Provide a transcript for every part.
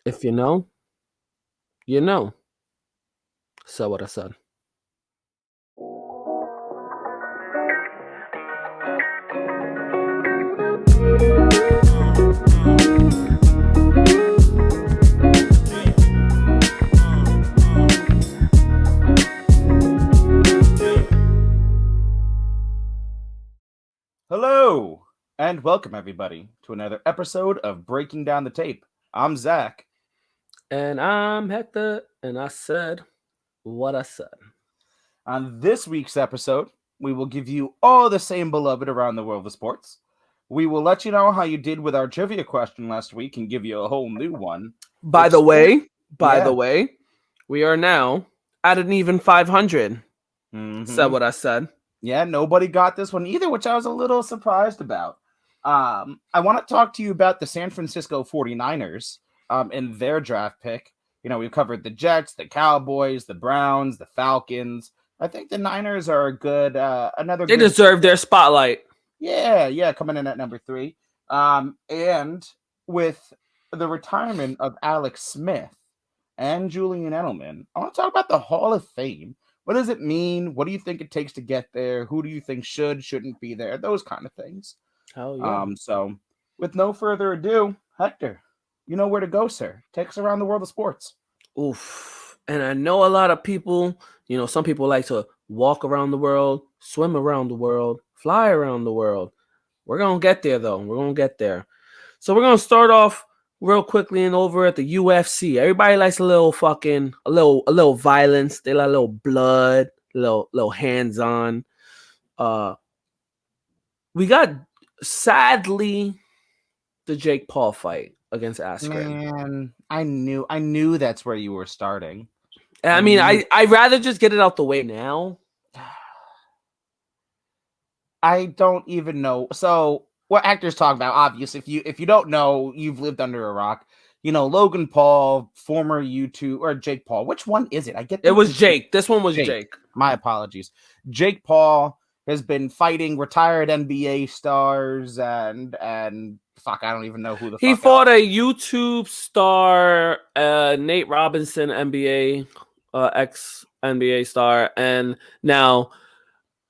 If you know, you know. So what I said. Hello, and welcome everybody to another episode of Breaking Down the Tape. I'm Zach. And I'm Hector, and I said what I said. On this week's episode, we will give you all the same beloved around the world of sports. We will let you know how you did with our trivia question last week and give you a whole new one. By the Explain- way, by yeah. the way, we are now at an even 500. Said Mhm. what I said. Yeah, nobody got this one either, which I was a little surprised about. I want to talk to you about the San Francisco 49ers and their draft pick. You know, we've covered the Jets, the Cowboys, the Browns, the Falcons. I think the Niners are a good, another They good. deserve their spotlight. Yeah, coming in at number 3. And with the retirement of Alex Smith and Julian Edelman, I want to talk about the Hall of Fame. What does it mean? What do you think it takes to get there? Who do you think shouldn't be there? Those kind of things. Hell yeah. So with no further ado, Hector, you know where to go, sir. Take us around the world of sports. Oof. And I know a lot of people, some people like to walk around the world, swim around the world, fly around the world. We're going to get there, though. We're going to get there. So we're going to start off real quickly and over at the UFC. Everybody likes a little violence. They like a little blood, little hands-on. We got, sadly, the Jake Paul fight against Askren. Man, I knew that's where you were starting. I mean, I'd rather just get it out the way now. I don't even know. So what actors talk about, obviously, if you don't know, you've lived under a rock. You know, Logan Paul, former YouTube, or Jake Paul. Which one is it? I get it was Jake. This one was Jake. My apologies. Jake Paul has been fighting retired NBA stars and fuck, I don't even know who the he fuck fought a YouTube star, Nate Robinson, NBA ex NBA star, and now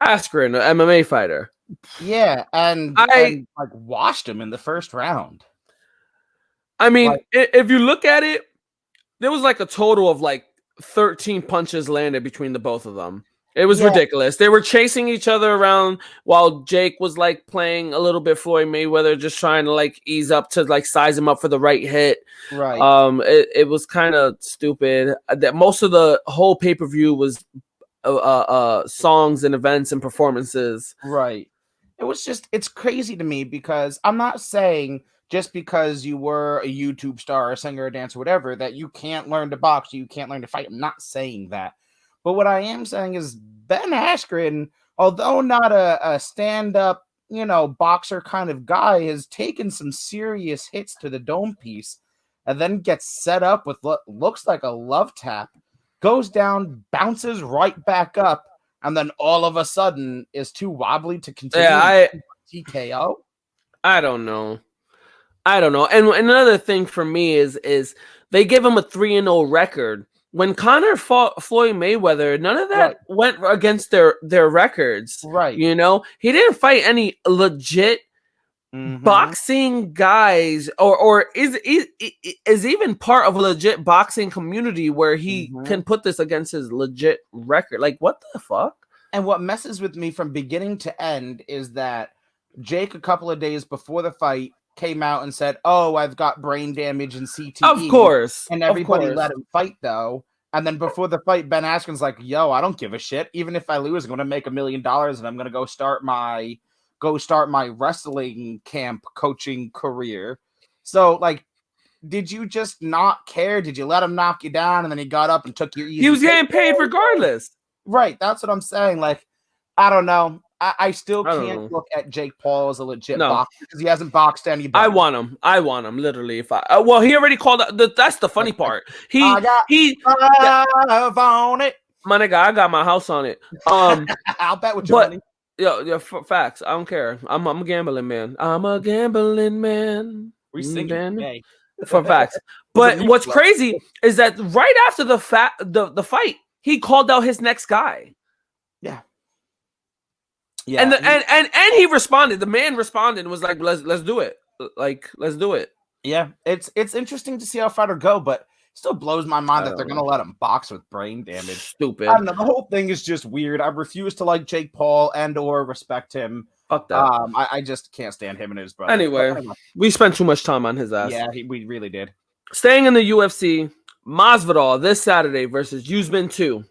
Askren, an MMA fighter. Yeah, and like washed him in the first round. I mean, if you look at it, there was like a total of like 13 punches landed between the both of them. It was ridiculous. They were chasing each other around while Jake was like playing a little bit Floyd Mayweather, just trying to like ease up to like size him up for the right hit. Right. It was kind of stupid. That most of the whole pay-per-view was songs and events and performances. Right. It's crazy to me because I'm not saying just because you were a YouTube star, a singer, a dancer, whatever, that you can't learn to box, you can't learn to fight. I'm not saying that. But what I am saying is Ben Askren, although not a stand-up, boxer kind of guy, has taken some serious hits to the dome piece and then gets set up with what looks like a love tap, goes down, bounces right back up, and then all of a sudden is too wobbly to continue. Yeah, TKO. I don't know. And another thing for me is they give him a 3-0 record. When Conor fought Floyd Mayweather, none of that went against their records. Right. He didn't fight any legit boxing guys, or is even part of a legit boxing community where he can put this against his legit record. Like, what the fuck? And what messes with me from beginning to end is that Jake, a couple of days before the fight, came out and said, "Oh, I've got brain damage and CTE." Of course. And everybody let him fight, though. And then before the fight, Ben Askren's like, "Yo, I don't give a shit. Even if I lose, I'm going to make $1 million, and I'm going to go start my wrestling camp coaching career." So, like, did you just not care? Did you let him knock you down, and then he got up and took your easy? He was getting paid regardless. Right. That's what I'm saying. Like, I don't know. I still can't look at Jake Paul as a legit boxer because he hasn't boxed anybody. I want him literally. If I he already called out. That's the funny part. I got love on it. My nigga, I got my house on it. I'll bet with your money. Yeah, facts. I don't care. I'm a gambling man. I'm a gambling man. We singing today. For facts. But what's crazy is that right after the fight, he called out his next guy. Yeah. Yeah. And he responded. The man responded and was like, let's do it. Like, let's do it. Yeah. It's interesting to see how fighter go, but still blows my mind that they're gonna let him box with brain damage. Stupid. I don't know. The whole thing is just weird. I refuse to like Jake Paul and or respect him. Fuck that. I just can't stand him and his brother. Anyway, we spent too much time on his ass. Yeah, we really did. Staying in the UFC, Masvidal this Saturday versus Usman 2.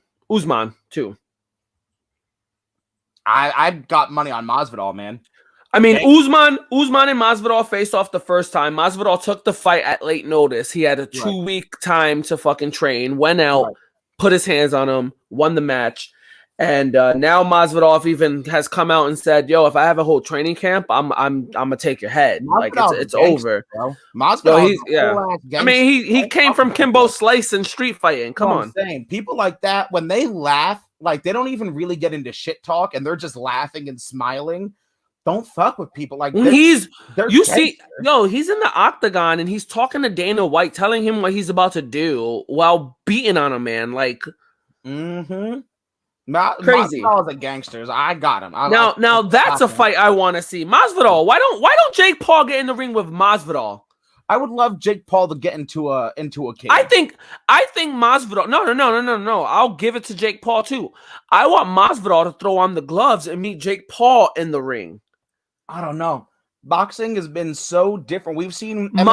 I got money on Masvidal, man. I mean, Usman and Masvidal faced off the first time. Masvidal took the fight at late notice. He had a 2-week time to fucking train, went out, put his hands on him, won the match. And now Masvidal even has come out and said, "Yo, if I have a whole training camp, I'm gonna take your head. Like it's over." Bro. Masvidal, I mean, he came from Kimbo Slice and street fighting. Come on, people like that, when they laugh, like they don't even really get into shit talk, and they're just laughing and smiling. Don't fuck with people like he's in the octagon and he's talking to Dana White, telling him what he's about to do while beating on a man. Like, crazy. Masvidal is a gangsters. I got him. Now that's a fight I want to see. Masvidal. Why don't Jake Paul get in the ring with Masvidal? I would love Jake Paul to get into a cage. I think Masvidal. No. I'll give it to Jake Paul too. I want Masvidal to throw on the gloves and meet Jake Paul in the ring. I don't know. Boxing has been so different. We've seen no.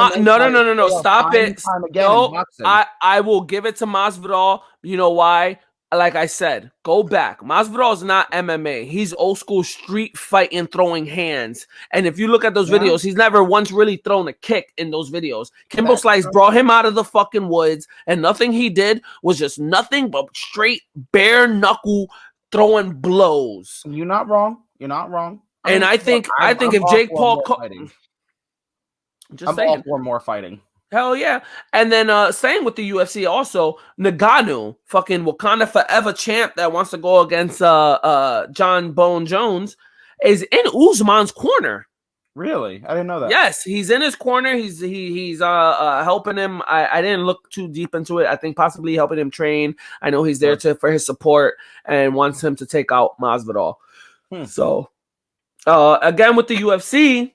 Stop it. No, I will give it to Masvidal. You know why? Like I said, go back. Masvidal is not MMA. He's old school street fighting, throwing hands. And if you look at those videos, he's never once really thrown a kick in those videos. Kimbo Slice brought him out of the fucking woods, and nothing he did was just nothing but straight bare knuckle throwing blows. You're not wrong. And I think if Jake Paul, I'm all for more fighting. Hell yeah. And then same with the UFC also, Ngannou, fucking Wakanda Forever champ that wants to go against John Bone Jones, is in Usman's corner. Really? I didn't know that. Yes, he's in his corner. He's helping him. I didn't look too deep into it. I think possibly helping him train. I know he's there for his support and wants him to take out Masvidal. So again with the UFC,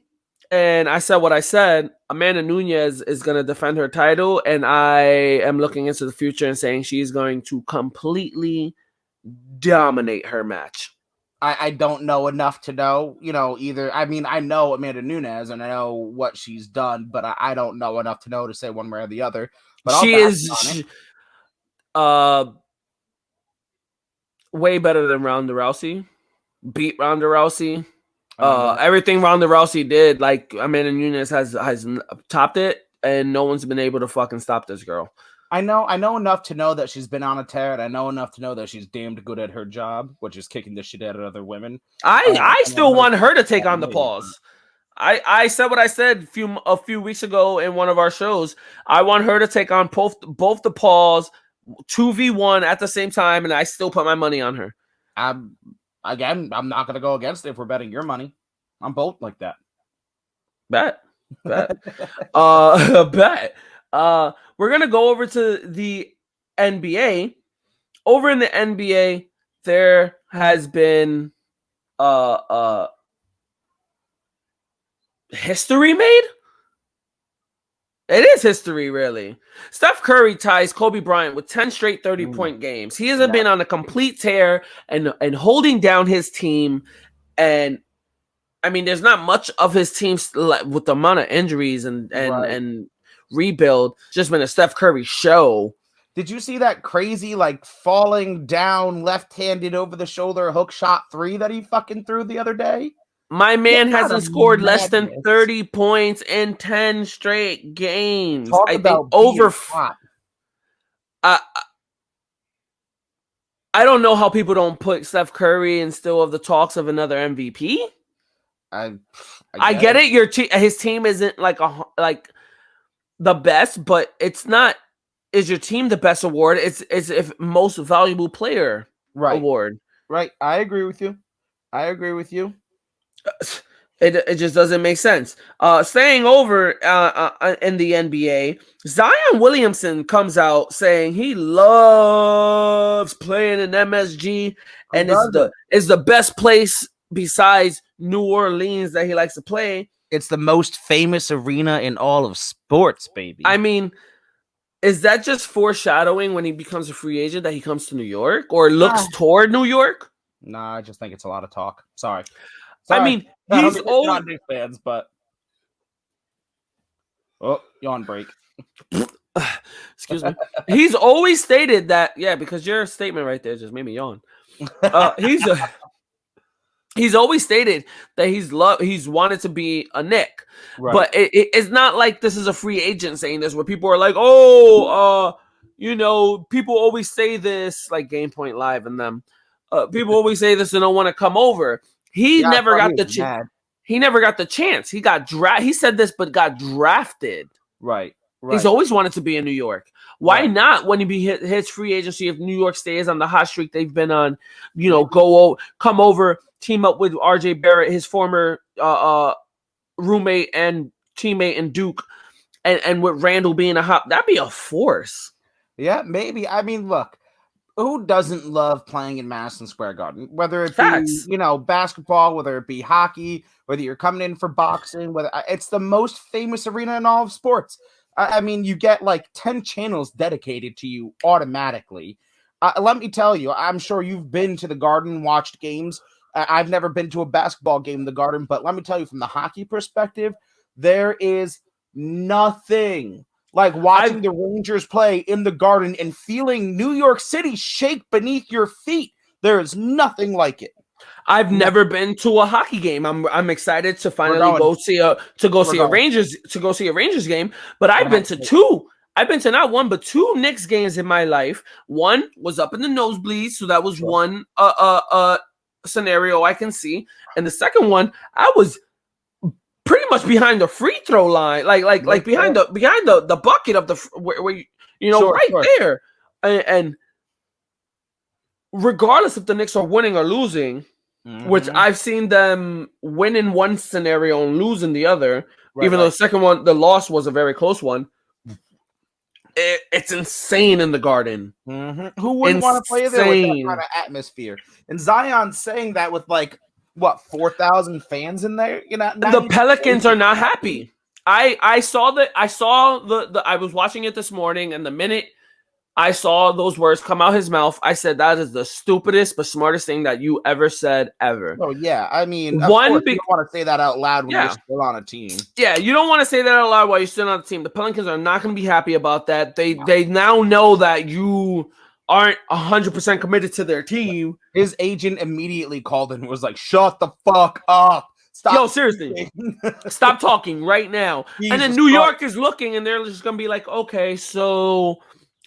and I said what I said, Amanda Nunes is going to defend her title, and I am looking into the future and saying she's going to completely dominate her match. I don't know enough to know, either. I mean, I know Amanda Nunes, and I know what she's done, but I don't know enough to know to say one way or the other. But she is way better than Ronda Rousey. Beat Ronda Rousey. Everything Ronda Rousey did, like Amanda Nunes has topped it, and no one's been able to fucking stop this girl. I know enough to know that she's been on a tear, and I know enough to know that she's damned good at her job, which is kicking the shit out of other women. I still want her to take on the Pauls. I said what I said a few weeks ago in one of our shows. I want her to take on both the Pauls 2v1 at the same time, and I still put my money on her. Again, I'm not going to go against it if we're betting your money. I'm both like that. Bet. Bet. We're going to go over to the NBA. Over in the NBA, there has been history made. It is history, really. Steph Curry ties Kobe Bryant with 10 straight 30-point games. He has been on a complete tear and holding down his team. And, I mean, there's not much of his team with the amount of injuries and rebuild. Just been a Steph Curry show. Did you see that crazy, falling down, left-handed, over-the-shoulder hook shot 3 that he fucking threw the other day? My man hasn't scored less than 30 points in 10 straight games. I think over. I don't know how people don't put Steph Curry in still of the talks of another MVP. I get it. His team isn't like the best, but it's not. Is your team the best award? It's if most valuable player award. Right. I agree with you. It just doesn't make sense. Staying over in the NBA, Zion Williamson comes out saying he loves playing in MSG Who and is doesn't? the best place besides New Orleans that he likes to play. It's the most famous arena in all of sports, baby. I mean, is that just foreshadowing when he becomes a free agent that he comes to New York or looks toward New York? Nah, I just think it's a lot of talk. Sorry. I mean, he's always big fans, but yawn break. Excuse me. He's always stated that, because your statement right there just made me yawn. He's always stated that he's wanted to be a Knick, right. But it's not like this is a free agent saying this where people are like, people always say this, like Game Point Live and them. People always say this and don't want to come over. He never got the chance. He never got the chance. He got drafted. He said this, but got drafted. Right. He's always wanted to be in New York. Why not when he hits free agency? If New York stays on the hot streak they've been on, come over, team up with RJ Barrett, his former roommate and teammate in Duke, and with Randall being that'd be a force. Yeah, maybe. I mean, look, who doesn't love playing in Madison Square Garden? Whether it be, basketball, whether it be hockey, whether you're coming in for boxing, it's the most famous arena in all of sports. I mean, you get like 10 channels dedicated to you automatically. Let me tell you, I'm sure you've been to the Garden, watched games. I've never been to a basketball game in the Garden, but let me tell you, from the hockey perspective, there is nothing like watching the Rangers play in the Garden and feeling New York City shake beneath your feet. There is nothing like it. I've never been to a hockey game. I'm excited to finally go see a Rangers game. But I've been to two. I've been to not one but two Knicks games in my life. One was up in the nosebleeds, so that was one scenario I can see. And the second one, I was pretty much behind the free throw line, like behind the bucket of the where there. And regardless if the Knicks are winning or losing. Mm-hmm. Which I've seen them win in one scenario and lose in the other, even though the second one, the loss was a very close one. It's insane in the Garden. Mm-hmm. Who wouldn't want to play there with that kind of atmosphere? And Zion's saying that with 4,000 fans in there. The Pelicans are not happy. I was watching it this morning, and the minute I saw those words come out his mouth, I said, that is the stupidest but smartest thing that you ever said, ever. Oh, yeah. I mean, you don't want to say that out loud when you're still on a team. Yeah, you don't want to say that out loud while you're still on the team. The Pelicans are not going to be happy about that. They now know that you aren't 100% committed to their team. His agent immediately called and was like, shut the fuck up. Stop. Yo, seriously. Stop talking right now. Jesus and then New York is looking, and they're just going to be like, okay, so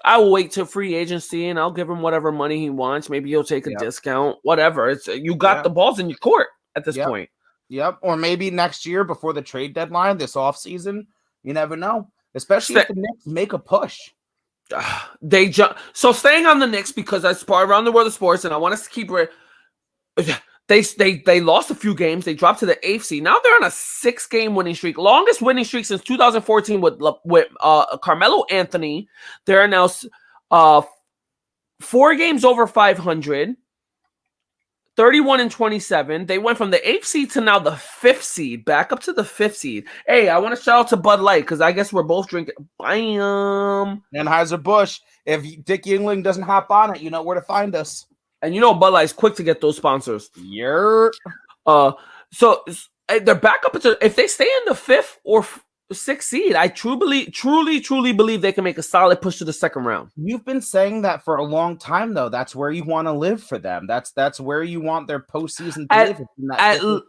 I will wait till free agency and I'll give him whatever money he wants. Maybe he'll take a discount, whatever. It's you got the balls in your court at this point. Yep. Or maybe next year before the trade deadline, this offseason. You never know. Especially if the Knicks make a push. They jump. So staying on the Knicks, because that's part around the world of sports, and I want us to keep it. They lost a few games. They dropped to the 8th seed. Now they're on a 6-game winning streak, longest winning streak since 2014 with Carmelo Anthony. They're now 4 games over 500, 31-27. They went from the 8th seed to now the 5th seed, back up to the 5th seed. Hey, I want to shout out to Bud Light because I guess we're both drinking. Bam. Anheuser-Busch. If Dick Yingling doesn't hop on it, you know where to find us. And Bud Light's quick to get those sponsors. Yeah. So they're back up if they stay in the 5th or 6th seed, I truly believe they can make a solid push to the second round. You've been saying that for a long time, though. That's where you want to live for them. That's where you want their postseason to live.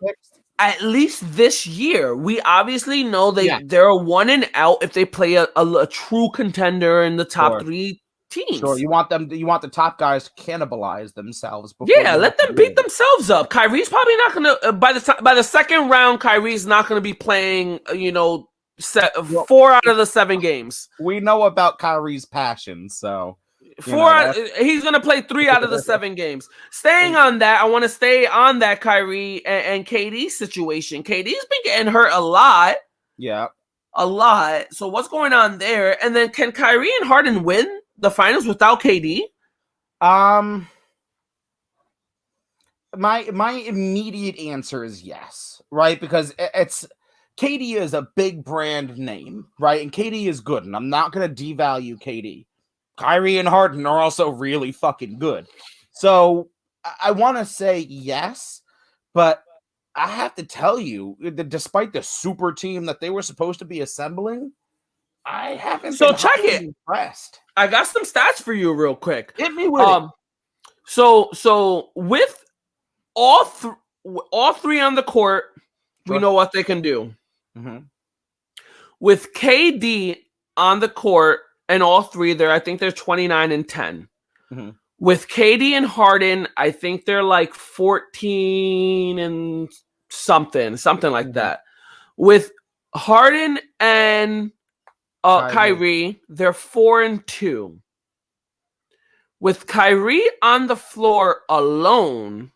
At least this year, we obviously know they're a one and out if they play a true contender in the top 3 teams. Sure, you want the top guys to cannibalize themselves. Let them beat themselves up. Kyrie's probably not gonna by the second round. Kyrie's not gonna be playing. 4 out of the 7 games. We know about Kyrie's passion, so He's gonna play 3 out of the 7 games. Staying on that, I want to stay on that Kyrie and KD situation. KD's been getting hurt a lot. Yeah. A lot. So what's going on there? And then can Kyrie and Harden win the finals without KD? My immediate answer is yes, right? Because it's KD is a big brand name, right? And KD is good, and I'm not going to devalue KD. Kyrie and Harden are also really fucking good. So I want to say yes, but I have to tell you that despite the super team that they were supposed to be assembling, I haven't been impressed. I got some stats for you real quick. Hit me with it. So with all 3 on the court, we know what they can do. Mm-hmm. With KD on the court and all 3 there, I think they're 29 and 10. Mm-hmm. With KD and Harden, I think they're like 14 and something like that. With Harden and Kyrie, they're 4 and 2. With Kyrie on the floor alone,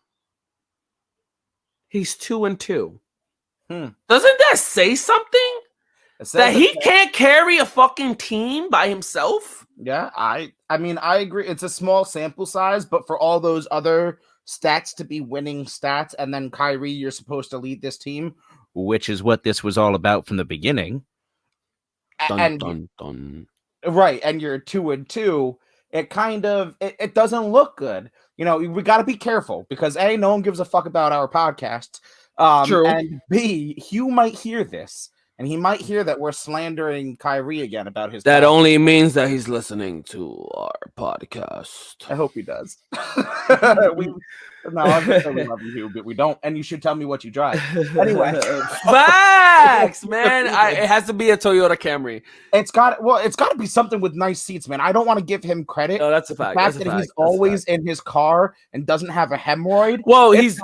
he's 2 and 2. Doesn't that say something? That he can't carry a fucking team by himself? Yeah, I mean, I agree. It's a small sample size, but for all those other stats to be winning stats, and then Kyrie, you're supposed to lead this team, which is what this was all about from the beginning. Dun. Right, and you're 2 and 2. It kind of it doesn't look good. You know, we got to be careful because A, no one gives a fuck about our podcast. True. And B, Hugh might hear this, and he might hear that we're slandering Kyrie again about his. That only means that he's listening to our podcast. I hope he does. No, I'm just saying we love you, Hugh, but we don't. And you should tell me what you drive. Anyway, facts, man. It has to be a Toyota Camry. It's got to be something with nice seats, man. I don't want to give him credit. No, that's a fact. The fact that he's always in his car and doesn't have a hemorrhoid. Well, he's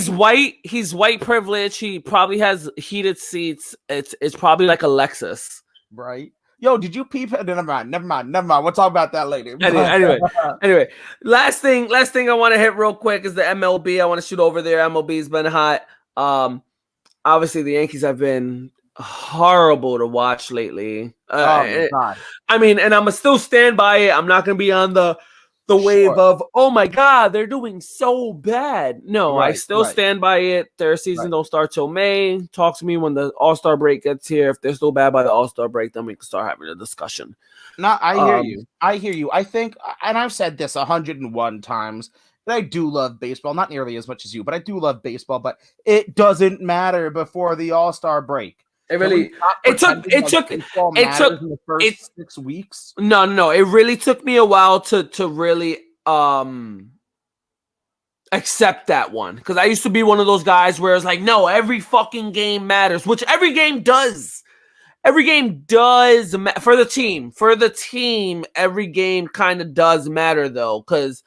white. He's white privilege. He probably has heated seats. It's probably like a Lexus, right? Yo, did you peep? Never mind. We'll talk about that later. Anyway. Last thing I want to hit real quick is the MLB. I want to shoot over there. MLB's been hot. Obviously the Yankees have been horrible to watch lately. My God. I mean, and I'm gonna still stand by it. I'm not gonna be on the wave of, oh my God, they're doing so bad. No, I still stand by it. Their season don't start till May. Talk to me when the All-Star break gets here. If they're still bad by the All-Star break, then we can start having a discussion. No, I hear you. I think, and I've said this 101 times, that I do love baseball. Not nearly as much as you, but I do love baseball. But it doesn't matter before the All-Star break. It really it took in the first 6 weeks. No, it really took me a while to really accept that one, because I used to be one of those guys where it's like, no, every fucking game matters, which every game does for the team. Every game kind of does matter though, because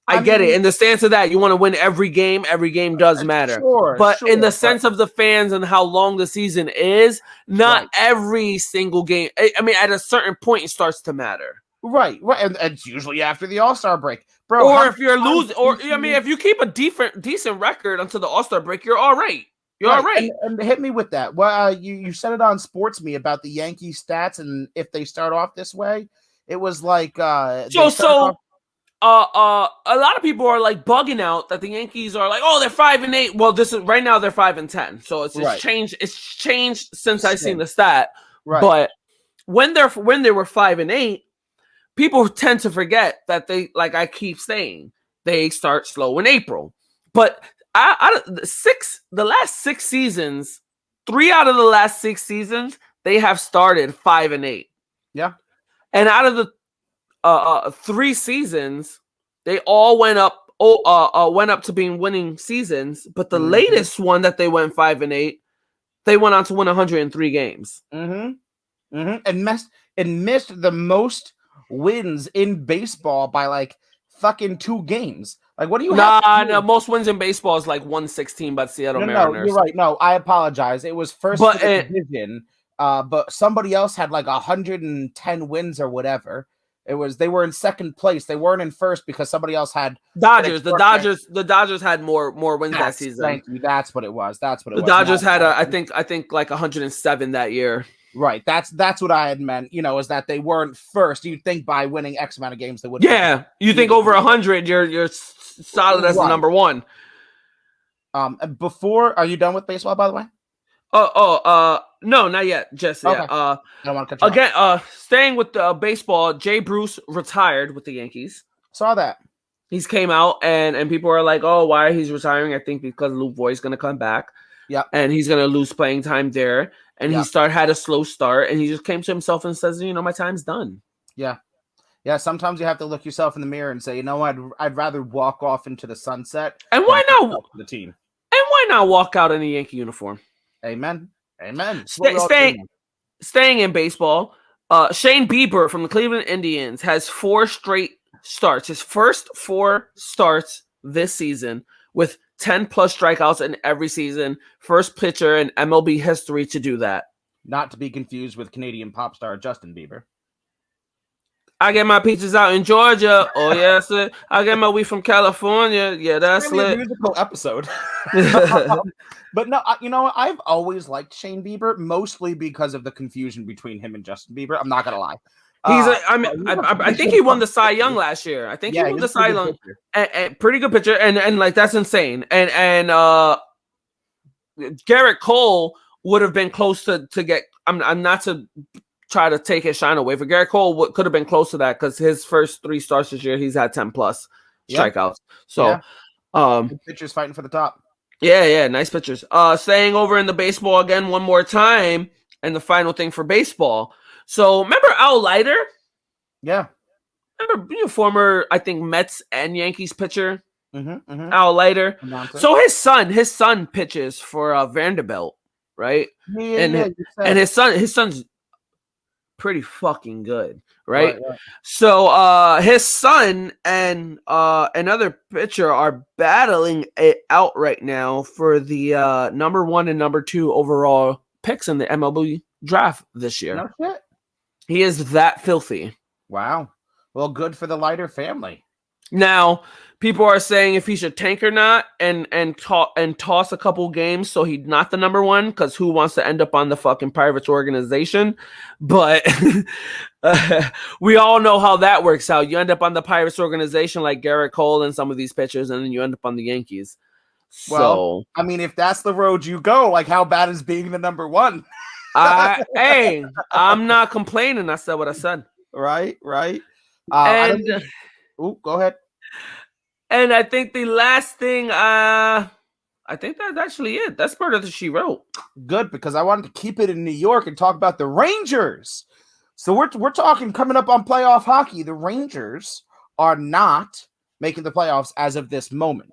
I get it. In the stance of that, you want to win every game. Every game does matter. But in the sense of the fans and how long the season is, not every single game. I mean, at a certain point, it starts to matter. Right. And it's usually after the All-Star break. Bro, or if you're losing, or I mean, if you keep a decent record until the All-Star break, you're all right. You're all right. And hit me with that. Well, you said it on Sports Me about the Yankee stats, and if they start off this way, it was like a lot of people are like bugging out that the Yankees are like, oh, they're 5-8. Well, this is right now they're 5-10. So it's changed. It's changed since I've seen the stat. Right. But when they were 5-8, people tend to forget that they, like I keep saying, they start slow in April. But out of the last 6 seasons, 3 out of the last 6 seasons, they have started 5-8. Yeah. And out of the 3 seasons, they all went up to being winning seasons, but the latest one that they went 5-8, they went on to win 103 games. And missed the most wins in baseball by like fucking 2 games. Like, what do you have? No, most wins in baseball is like 116 by Seattle Mariners. No, you're right. No, I apologize. It was first division, but somebody else had like 110 wins or whatever. They were in second place. They weren't in first because somebody else had Dodgers. The Dodgers had more wins that season. Thank you. That's what it was. The Dodgers had I think like 107 that year. Right. That's what I had meant. Is that they weren't first. You'd think by winning X amount of games they would. Yeah, you think over 100, you're solid as the number one. Before, are you done with baseball? By the way. No, not yet. Just okay. I don't want to cut you off. Staying with baseball, Jay Bruce retired with the Yankees. Saw that. He's came out and people are like, oh, why he's retiring? I think because Luke Voigt's gonna come back. Yeah. And he's gonna lose playing time there. And he had a slow start, and he just came to himself and says, my time's done. Yeah. Yeah, sometimes you have to look yourself in the mirror and say, I'd rather walk off into the sunset. And why not the team? And why not walk out in a Yankee uniform? Amen. Staying in baseball, Shane Bieber from the Cleveland Indians has 4 straight starts. His first 4 starts this season with 10 plus strikeouts in every season. First pitcher in MLB history to do that. Not to be confused with Canadian pop star Justin Bieber. I get my peaches out in Georgia. Oh yes, I get my weed from California. Yeah, that's lit. A musical episode. But no, I've always liked Shane Bieber, mostly because of the confusion between him and Justin Bieber. I'm not gonna lie. I think he won the Cy Young last year. I think he won the Cy Young. And pretty good pitcher, and like that's insane. And Garrett Cole would have been close to get. I'm not to try to take his shine away. For Garrett Cole, could have been close to that because his first 3 starts this year, he's had 10 plus strikeouts. So, pitchers fighting for the top. Yeah, nice pitchers. Staying over in the baseball again one more time, and the final thing for baseball. So, remember Al Leiter? Yeah. Remember former, I think, Mets and Yankees pitcher? Mm-hmm. Al Leiter. So his son pitches for Vanderbilt, right? And his son's pretty fucking good, right? So his son and another pitcher are battling it out right now for the number 1 and number 2 overall picks in the MLB draft this year. No shit. He is that filthy. Wow. Well, good for the Leiter family. Now, people are saying if he should tank or not, and toss a couple games so he's not the number 1, because who wants to end up on the fucking Pirates organization? But we all know how that works out. You end up on the Pirates organization like Garrett Cole and some of these pitchers, and then you end up on the Yankees. Well, I mean, if that's the road you go, like how bad is being the number 1? Hey, I'm not complaining. I said what I said. Right. Go ahead. And I think the last thing, I think that's actually it. That's part of the she wrote. Good, because I wanted to keep it in New York and talk about the Rangers. So we're talking coming up on playoff hockey. The Rangers are not making the playoffs as of this moment.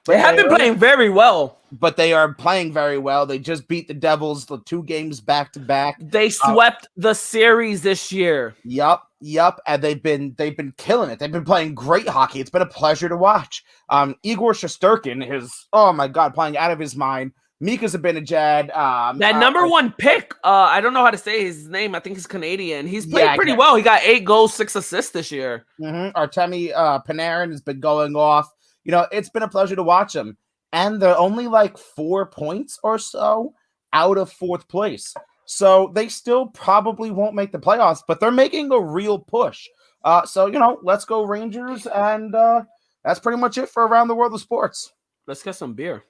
They have been playing very well. But they are playing very well. They just beat the Devils the 2 games back to back. They swept the series this year. Yep. And they've been killing it. They've been playing great hockey. It's been a pleasure to watch. Igor Shesterkin is, oh my God, playing out of his mind. Mika Zibanejad. That number 1 pick, I don't know how to say his name. I think he's Canadian. He's played pretty well. He got 8 goals, 6 assists this year. Artemi Panarin has been going off. It's been a pleasure to watch him. And they're only like 4 points or so out of 4th place. So they still probably won't make the playoffs, but they're making a real push. So, let's go Rangers. And that's pretty much it for Around the World of Sports. Let's get some beer.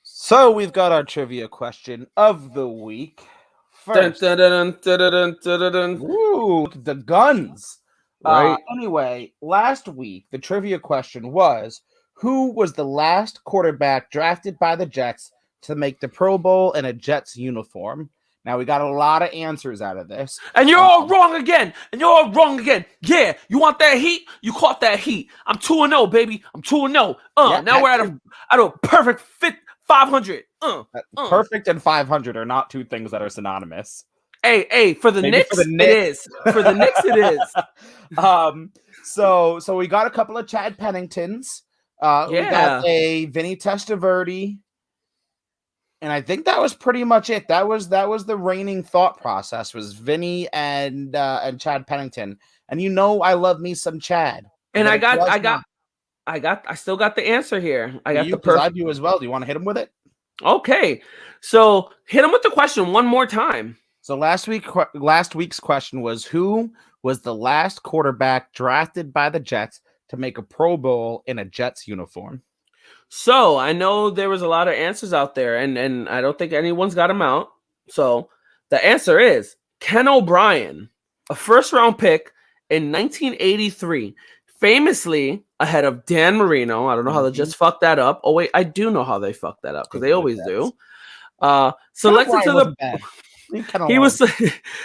So we've got our trivia question of the week. First. Ooh, the guns. Right. Anyway, last week, the trivia question was, who was the last quarterback drafted by the Jets to make the Pro Bowl in a Jets uniform? Now, we got a lot of answers out of this. And you're all wrong again. Yeah, you want that heat? You caught that heat. I'm 2-0, baby. I'm 2-0. Now we're at a perfect 500. Perfect and 500 are not 2 things that are synonymous. Hey, for the Knicks, it is. For the Knicks, it is. So we got a couple of Chad Penningtons. We got a Vinny Testaverde. And I think that was pretty much it. That was the reigning thought process was Vinny and Chad Pennington. And I love me some Chad, And but it was not I still got the answer here. I for got you the because I perfect. do as well. Do you want to hit him with it? Okay. So hit him with the question one more time. So last week's question was, who was the last quarterback drafted by the Jets to make a Pro Bowl in a Jets uniform? So I know there was a lot of answers out there, and I don't think anyone's got them out. So the answer is Ken O'Brien, a first round pick in 1983, famously ahead of Dan Marino. I don't know how they just fucked that up. Oh wait, I do know how they fucked that up because they Stupid always Jets. do. Ken Selected O'Brien to the wasn't bad. Leave Ken he alone. was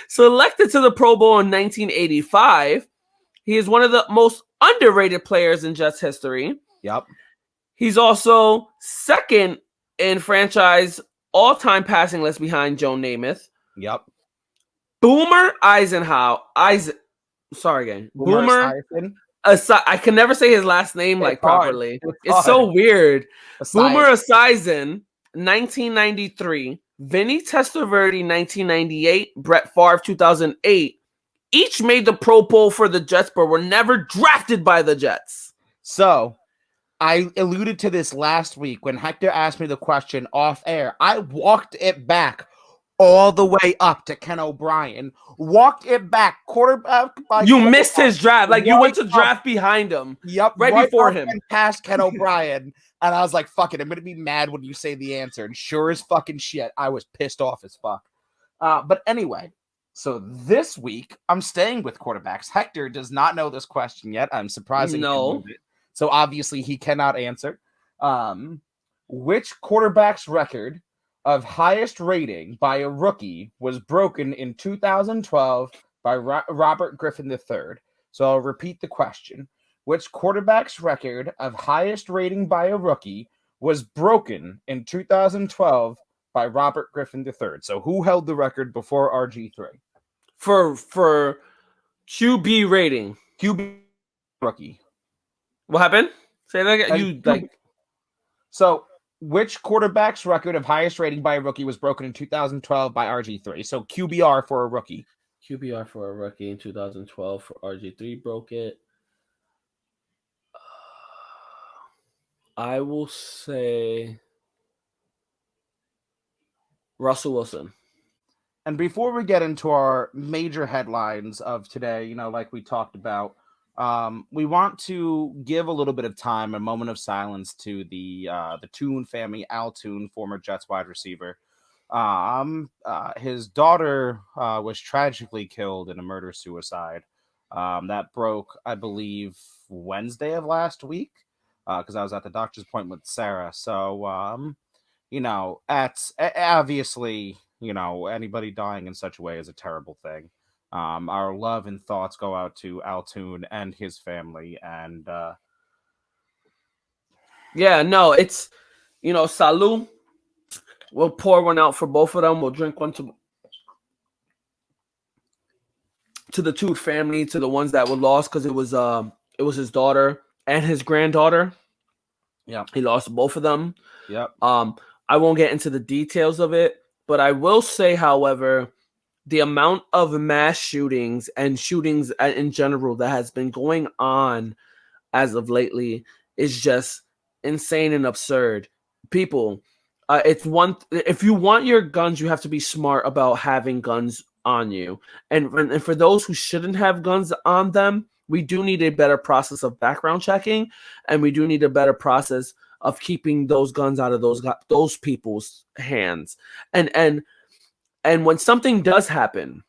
selected to the Pro Bowl in 1985. He is one of the most underrated players in Jets history. Yep. He's also second in franchise all-time passing list behind Joe Namath. Yep. Boomer Eisenhower. Sorry, again. Boomer. I can never say his last name like properly. It's so weird. Boomer Esiason, 1993. Vinny Testaverde, 1998. Brett Favre, 2008. Each made the Pro Bowl for the Jets, but were never drafted by the Jets. So I alluded to this last week when Hector asked me the question off air. I walked it back all the way up to Ken O'Brien. Walked it back quarterback by You quarterback, missed his draft. Like you went to draft behind him. Yep. Right before him. And past Ken O'Brien. And I was like, fuck it. I'm going to be mad when you say the answer. And sure as fucking shit, I was pissed off as fuck. But anyway, so this week, I'm staying with quarterbacks. Hector does not know this question yet. I'm surprised. No. So obviously he cannot answer. Which quarterback's record of highest rating by a rookie was broken in 2012 by Robert Griffin III? So I'll repeat the question. Which quarterback's record of highest rating by a rookie was broken in 2012 by Robert Griffin III? So who held the record before RG3? For QB rating. QB rookie. What happened? Say that again. So which quarterback's record of highest rating by a rookie was broken in 2012 by RG3? So QBR for a rookie. QBR for a rookie in 2012 for RG3 broke it. I will say Russell Wilson. And before we get into our major headlines of today, like we talked about, we want to give a little bit of time, a moment of silence to the Toon family. Al Toon, former Jets wide receiver. His daughter was tragically killed in a murder-suicide. That broke, I believe, Wednesday of last week, because I was at the doctor's appointment with Sarah. So, it's obviously, anybody dying in such a way is a terrible thing. Our love and thoughts go out to Al Toon and his family. And yeah, no, it's salud. We'll pour one out for both of them. We'll drink one to the Toon family, to the ones that were lost, because it was his daughter and his granddaughter. Yeah, he lost both of them. Yep. I won't get into the details of it, but I will say, however, the amount of mass shootings and shootings in general that has been going on as of lately is just insane and absurd. People, it's one. If you want your guns, you have to be smart about having guns on you. And for those who shouldn't have guns on them, we do need a better process of background checking, and we do need a better process of keeping those guns out of those people's hands. And when something does happen,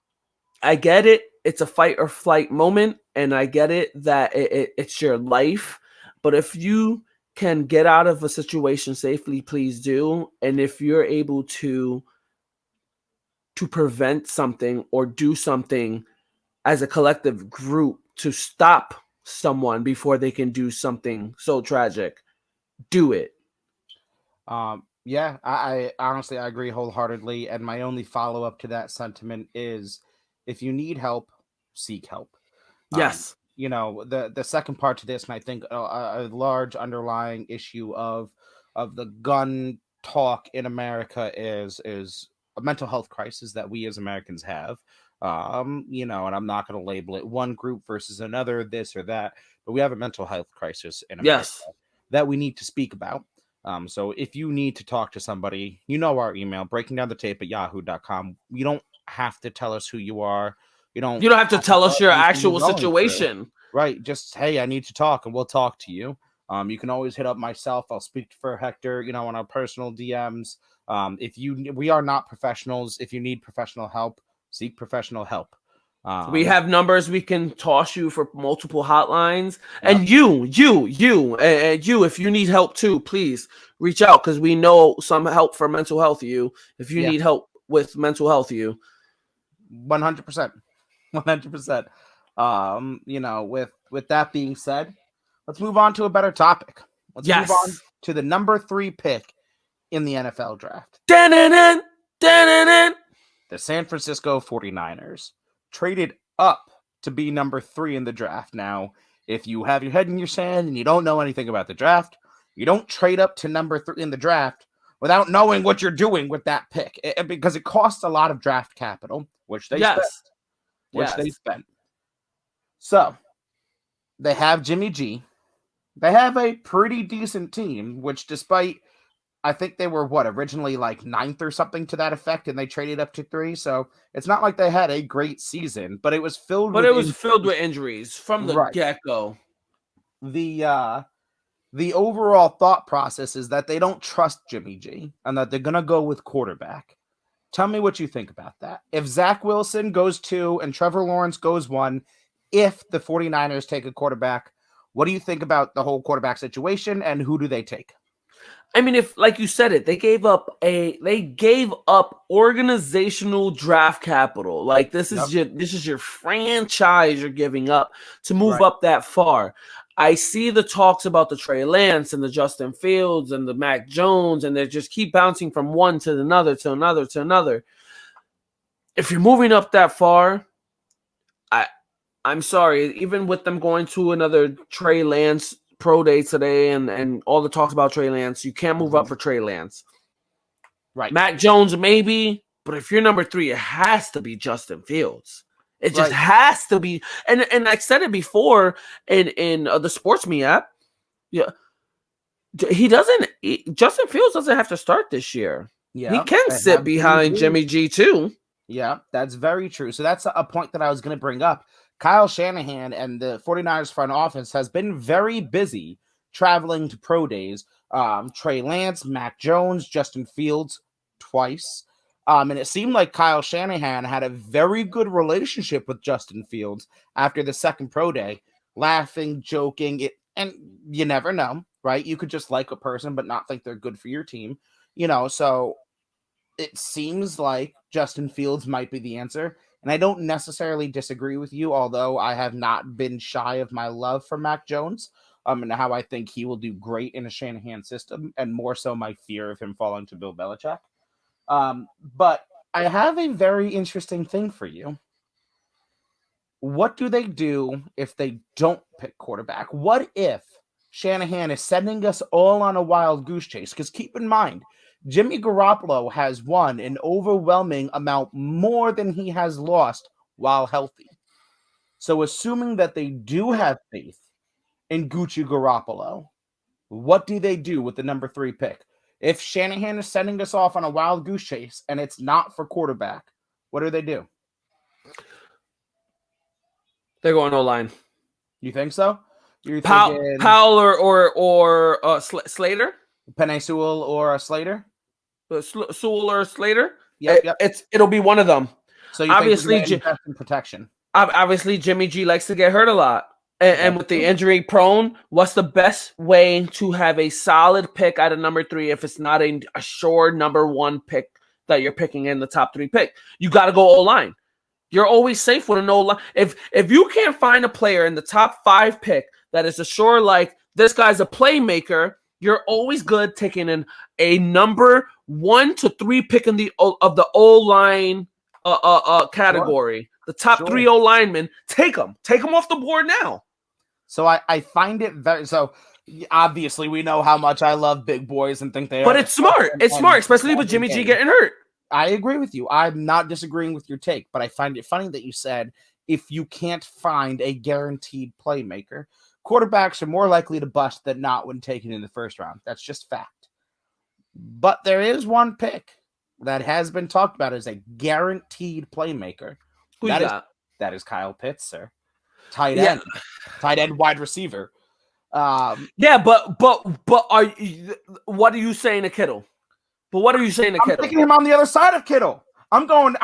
I get it. It's a fight or flight moment, and I get it that it's your life. But if you can get out of a situation safely, please do. And if you're able to prevent something or do something as a collective group to stop someone before they can do something so tragic, do it. Yeah, I honestly, I agree wholeheartedly. And my only follow up to that sentiment is, if you need help, seek help. Yes. The second part to this, and I think a large underlying issue of the gun talk in America is a mental health crisis that we as Americans have. And I'm not going to label it one group versus another, this or that, but we have a mental health crisis in America Yes. that we need to speak about. So if you need to talk to somebody, our email, breakingdownthetape@yahoo.com. You don't have to tell us who you are. You don't have to tell tell us us your anything you're actual going through. situation. Right. Just, hey, I need to talk, and we'll talk to you. You can always hit up myself. I'll speak for Hector, on our personal DMs. We are not professionals. If you need professional help, seek professional help. We have numbers we can toss you for multiple hotlines. Yep. And you, if you need help too, please reach out, because we know some help for mental health. If you need help with mental health, 100%. 100%. With that being said, let's move on to a better topic. Let's move on to the number 3 pick in the NFL draft. Dun-dun-dun, dun-dun-dun. The San Francisco 49ers traded up to be number 3 in the draft. Now, if you have your head in your sand and you don't know anything about the draft, you don't trade up to number 3 in the draft without knowing what you're doing with that pick, because it costs a lot of draft capital, which they spent. So, they have Jimmy G. They have a pretty decent team, which, despite, I think they were originally like 9th or something to that effect, and they traded up to 3. So it's not like they had a great season, but it was filled with injuries from the get-go. The overall thought process is that they don't trust Jimmy G and that they're gonna go with quarterback. Tell me what you think about that. If Zach Wilson goes 2 and Trevor Lawrence goes 1, if the 49ers take a quarterback, what do you think about the whole quarterback situation, and who do they take? I mean, if, like you said it, they gave up organizational draft capital. Like, this is your franchise you're giving up to move up that far. I see the talks about the Trey Lance and the Justin Fields and the Mac Jones, and they just keep bouncing from one to another, to another, to another. If you're moving up that far, I'm sorry, even with them going to another Trey Lance pro day today and all the talks about Trey Lance, you can't move up for Trey Lance. Right. Mac Jones, maybe, but if you're number 3, it has to be Justin Fields. It just has to be. And I said it before in the Sports Me app. Yeah. Justin Fields doesn't have to start this year. Yeah. He can sit behind Jimmy G too. Yeah, that's very true. So that's a point that I was going to bring up. Kyle Shanahan and the 49ers front office has been very busy traveling to pro days. Trey Lance, Mac Jones, Justin Fields twice. And it seemed like Kyle Shanahan had a very good relationship with Justin Fields after the second pro day, laughing, joking. And you never know, right? You could just like a person but not think they're good for your team. So it seems like Justin Fields might be the answer. And I don't necessarily disagree with you, although I have not been shy of my love for Mac Jones, and how I think he will do great in a Shanahan system, and more so my fear of him falling to Bill Belichick. But I have a very interesting thing for you. What do they do if they don't pick quarterback? What if Shanahan is sending us all on a wild goose chase? Because keep in mind, Jimmy Garoppolo has won an overwhelming amount more than he has lost while healthy. So assuming that they do have faith in Gucci Garoppolo, what do they do with the number 3 pick? If Shanahan is sending us off on a wild goose chase and it's not for quarterback, what do they do? They're going O-line. You think so? You're thinking Powell or Slater? Penei Sewell or Slater? Sewell or Slater? Yep. It'll be one of them. So you obviously think invest in protection. Obviously, Jimmy G likes to get hurt a lot. And with the injury prone, what's the best way to have a solid pick at a number 3 if it's not a sure number 1 pick that you're picking in the top 3 pick? You got to go O-line. You're always safe with an O-line. If you can't find a player in the top 5 pick that is a sure, like, this guy's a playmaker, you're always good taking in a number 1 to 3 pick in the O-line category. Sure. The top 3 O-linemen, take them off the board now. So I find it very, so Obviously, we know how much I love big boys and think they But are. it's smart. It's smart, especially with Jimmy G getting hurt. I agree with you. I'm not disagreeing with your take, but I find it funny that you said if you can't find a guaranteed playmaker, quarterbacks are more likely to bust than not when taken in the first round. That's just fact. But there is one pick that has been talked about as a guaranteed playmaker. Who you got? That is Kyle Pitts, sir. Tight end, wide receiver. Yeah, but what are you saying to Kittle? But what are you saying to Kittle? I'm taking him on the other side of Kittle. I'm going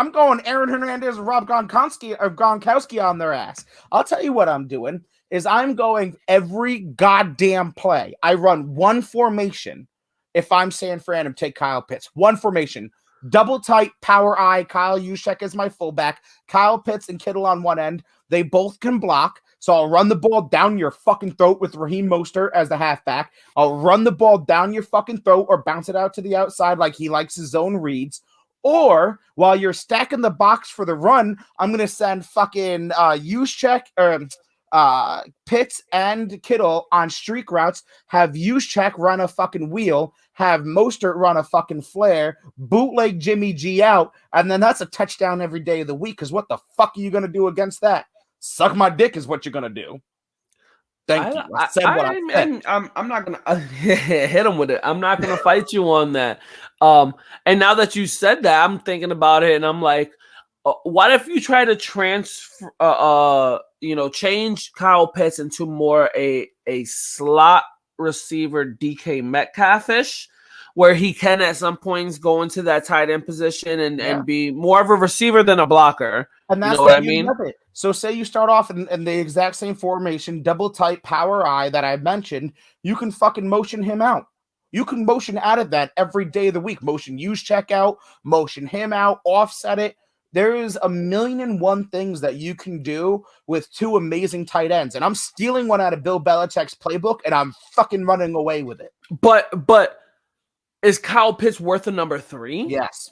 Aaron Hernandez and Rob Gronkowski on their ass. I'll tell you what I'm doing is I'm going every goddamn play. I run one formation. If I'm San Fran and take Kyle Pitts, one formation, double tight, power eye, Kyle Juszczyk is my fullback, Kyle Pitts and Kittle on one end. They both can block. So I'll run the ball down your fucking throat with Raheem Mostert as the halfback. I'll run the ball down your fucking throat or bounce it out to the outside like he likes his zone reads. Or while you're stacking the box for the run, I'm going to send fucking Juszczyk or Pitts and Kittle on streak routes, have Juszczyk run a fucking wheel, have Mostert run a fucking flare, bootleg Jimmy G out, and then that's a touchdown every day of the week, because what the fuck are you going to do against that? Suck my dick is what you're going to do. Thank you. I said what I said. I'm not going to hit him with it. I'm not going to fight you on that. And now that you said that, I'm thinking about it, and I'm like, what if you try to transfer, change Kyle Pitts into more a slot receiver DK Metcalf-ish, where he can at some points go into that tight end position and be more of a receiver than a blocker. And that's what I mean. So say you start off in the exact same formation, double tight power eye that I mentioned, you can fucking motion him out. You can motion out of that every day of the week. Motion Juszczyk out, motion him out, offset it. There is a million and one things that you can do with two amazing tight ends. And I'm stealing one out of Bill Belichick's playbook, and I'm fucking running away with it. But is Kyle Pitts worth a number 3? Yes.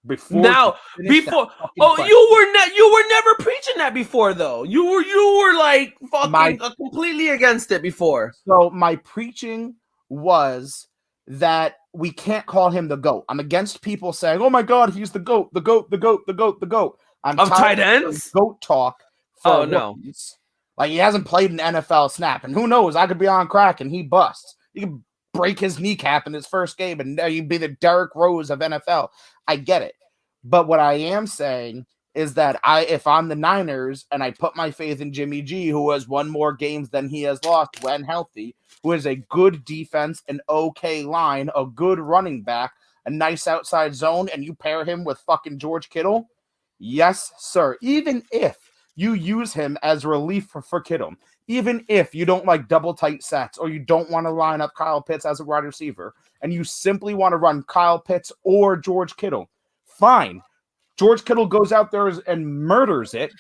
You were never preaching that before, though. You were like fucking completely against it before. So my preaching was that we can't call him the GOAT. I'm against people saying, "Oh my God, he's the GOAT, the GOAT, the GOAT, the GOAT, the GOAT." I'm of tight ends. GOAT talk. Oh no, like he hasn't played an NFL snap, and who knows? I could be on crack and he busts. He could break his kneecap in his first game, and you'd be the Derrick Rose of NFL. I get it, but what I am saying is that if I'm the Niners and I put my faith in Jimmy G, who has won more games than he has lost when healthy, who has a good defense, an okay line, a good running back, a nice outside zone, and you pair him with fucking George Kittle, yes, sir. Even if you use him as relief for Kittle, even if you don't like double tight sets or you don't want to line up Kyle Pitts as a wide receiver and you simply want to run Kyle Pitts or George Kittle, fine. George Kittle goes out there and murders it.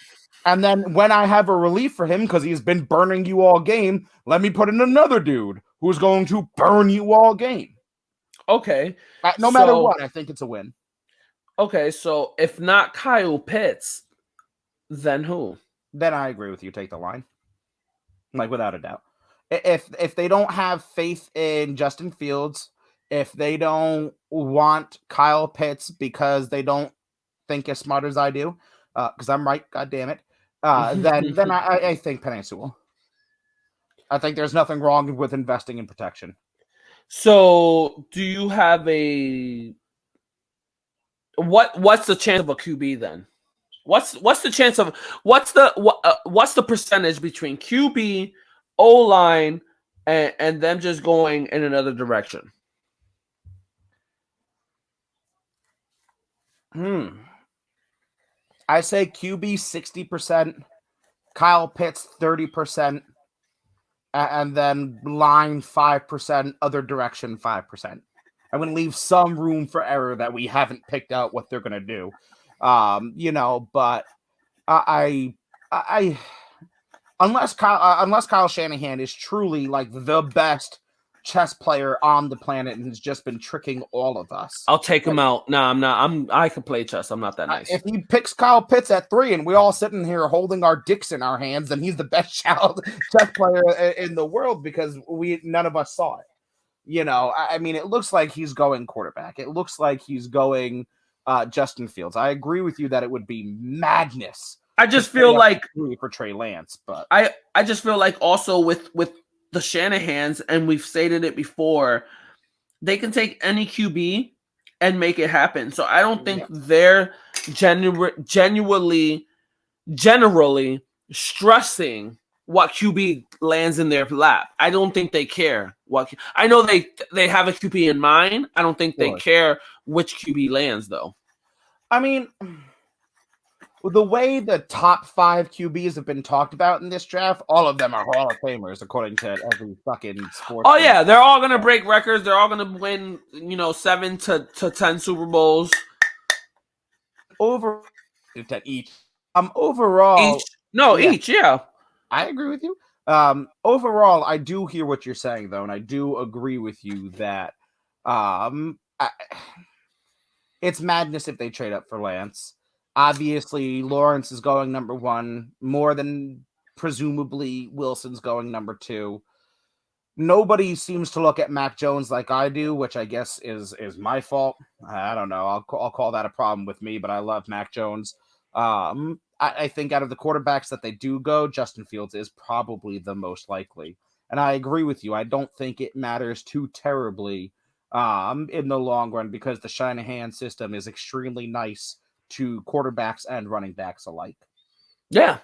And then when I have a relief for him because he's been burning you all game, let me put in another dude who's going to burn you all game. Okay. No matter what, I think it's a win. Okay, so if not Kyle Pitts, then who? Then I agree with you. Take the line. Like, without a doubt. If they don't have faith in Justin Fields, if they don't want Kyle Pitts because they don't think as smart as I do, because I'm right, God damn it, then I think Penei Sewell. I think there's nothing wrong with investing in protection. So, do you have what's the chance of a QB then? What's the chance of what's the percentage between QB, O-line, and them just going in another direction? I say QB 60%, Kyle Pitts 30%, and then line 5%, other direction 5%. I'm going to leave some room for error that we haven't picked out what they're going to do. But I unless Kyle Shanahan is truly like the best chess player on the planet and has just been tricking all of us. I'll take him out. No, I'm not. I can play chess. I'm not that nice. If he picks Kyle Pitts at 3 and we all sitting here holding our dicks in our hands, then he's the best chess player in the world because none of us saw it. You know, I mean, it looks like he's going quarterback. It looks like he's going Justin Fields. I agree with you that it would be madness. I just feel like for Trey Lance, but I just feel like also with the Shanahans, and we've stated it before, they can take any QB and make it happen. So I don't think they're generally stressing what QB lands in their lap. I don't think they care what. I know they have a QB in mind. I don't think they care which QB lands though. I mean, the way the top 5 QBs have been talked about in this draft, all of them are Hall of Famers, according to every fucking sports. Oh yeah, they're all gonna break records. They're all gonna win, 7 to 10 Super Bowls. Overall, each, yeah. I agree with you. Overall, I do hear what you're saying though, and I do agree with you that it's madness if they trade up for Lance. Obviously, Lawrence is going number 1, more than presumably Wilson's going number 2. Nobody seems to look at Mac Jones like I do, which I guess is my fault. I don't know. I'll call that a problem with me, but I love Mac Jones. I think out of the quarterbacks that they do go, Justin Fields is probably the most likely. And I agree with you. I don't think it matters too terribly in the long run because the Shanahan system is extremely nice to quarterbacks and running backs alike. Yeah.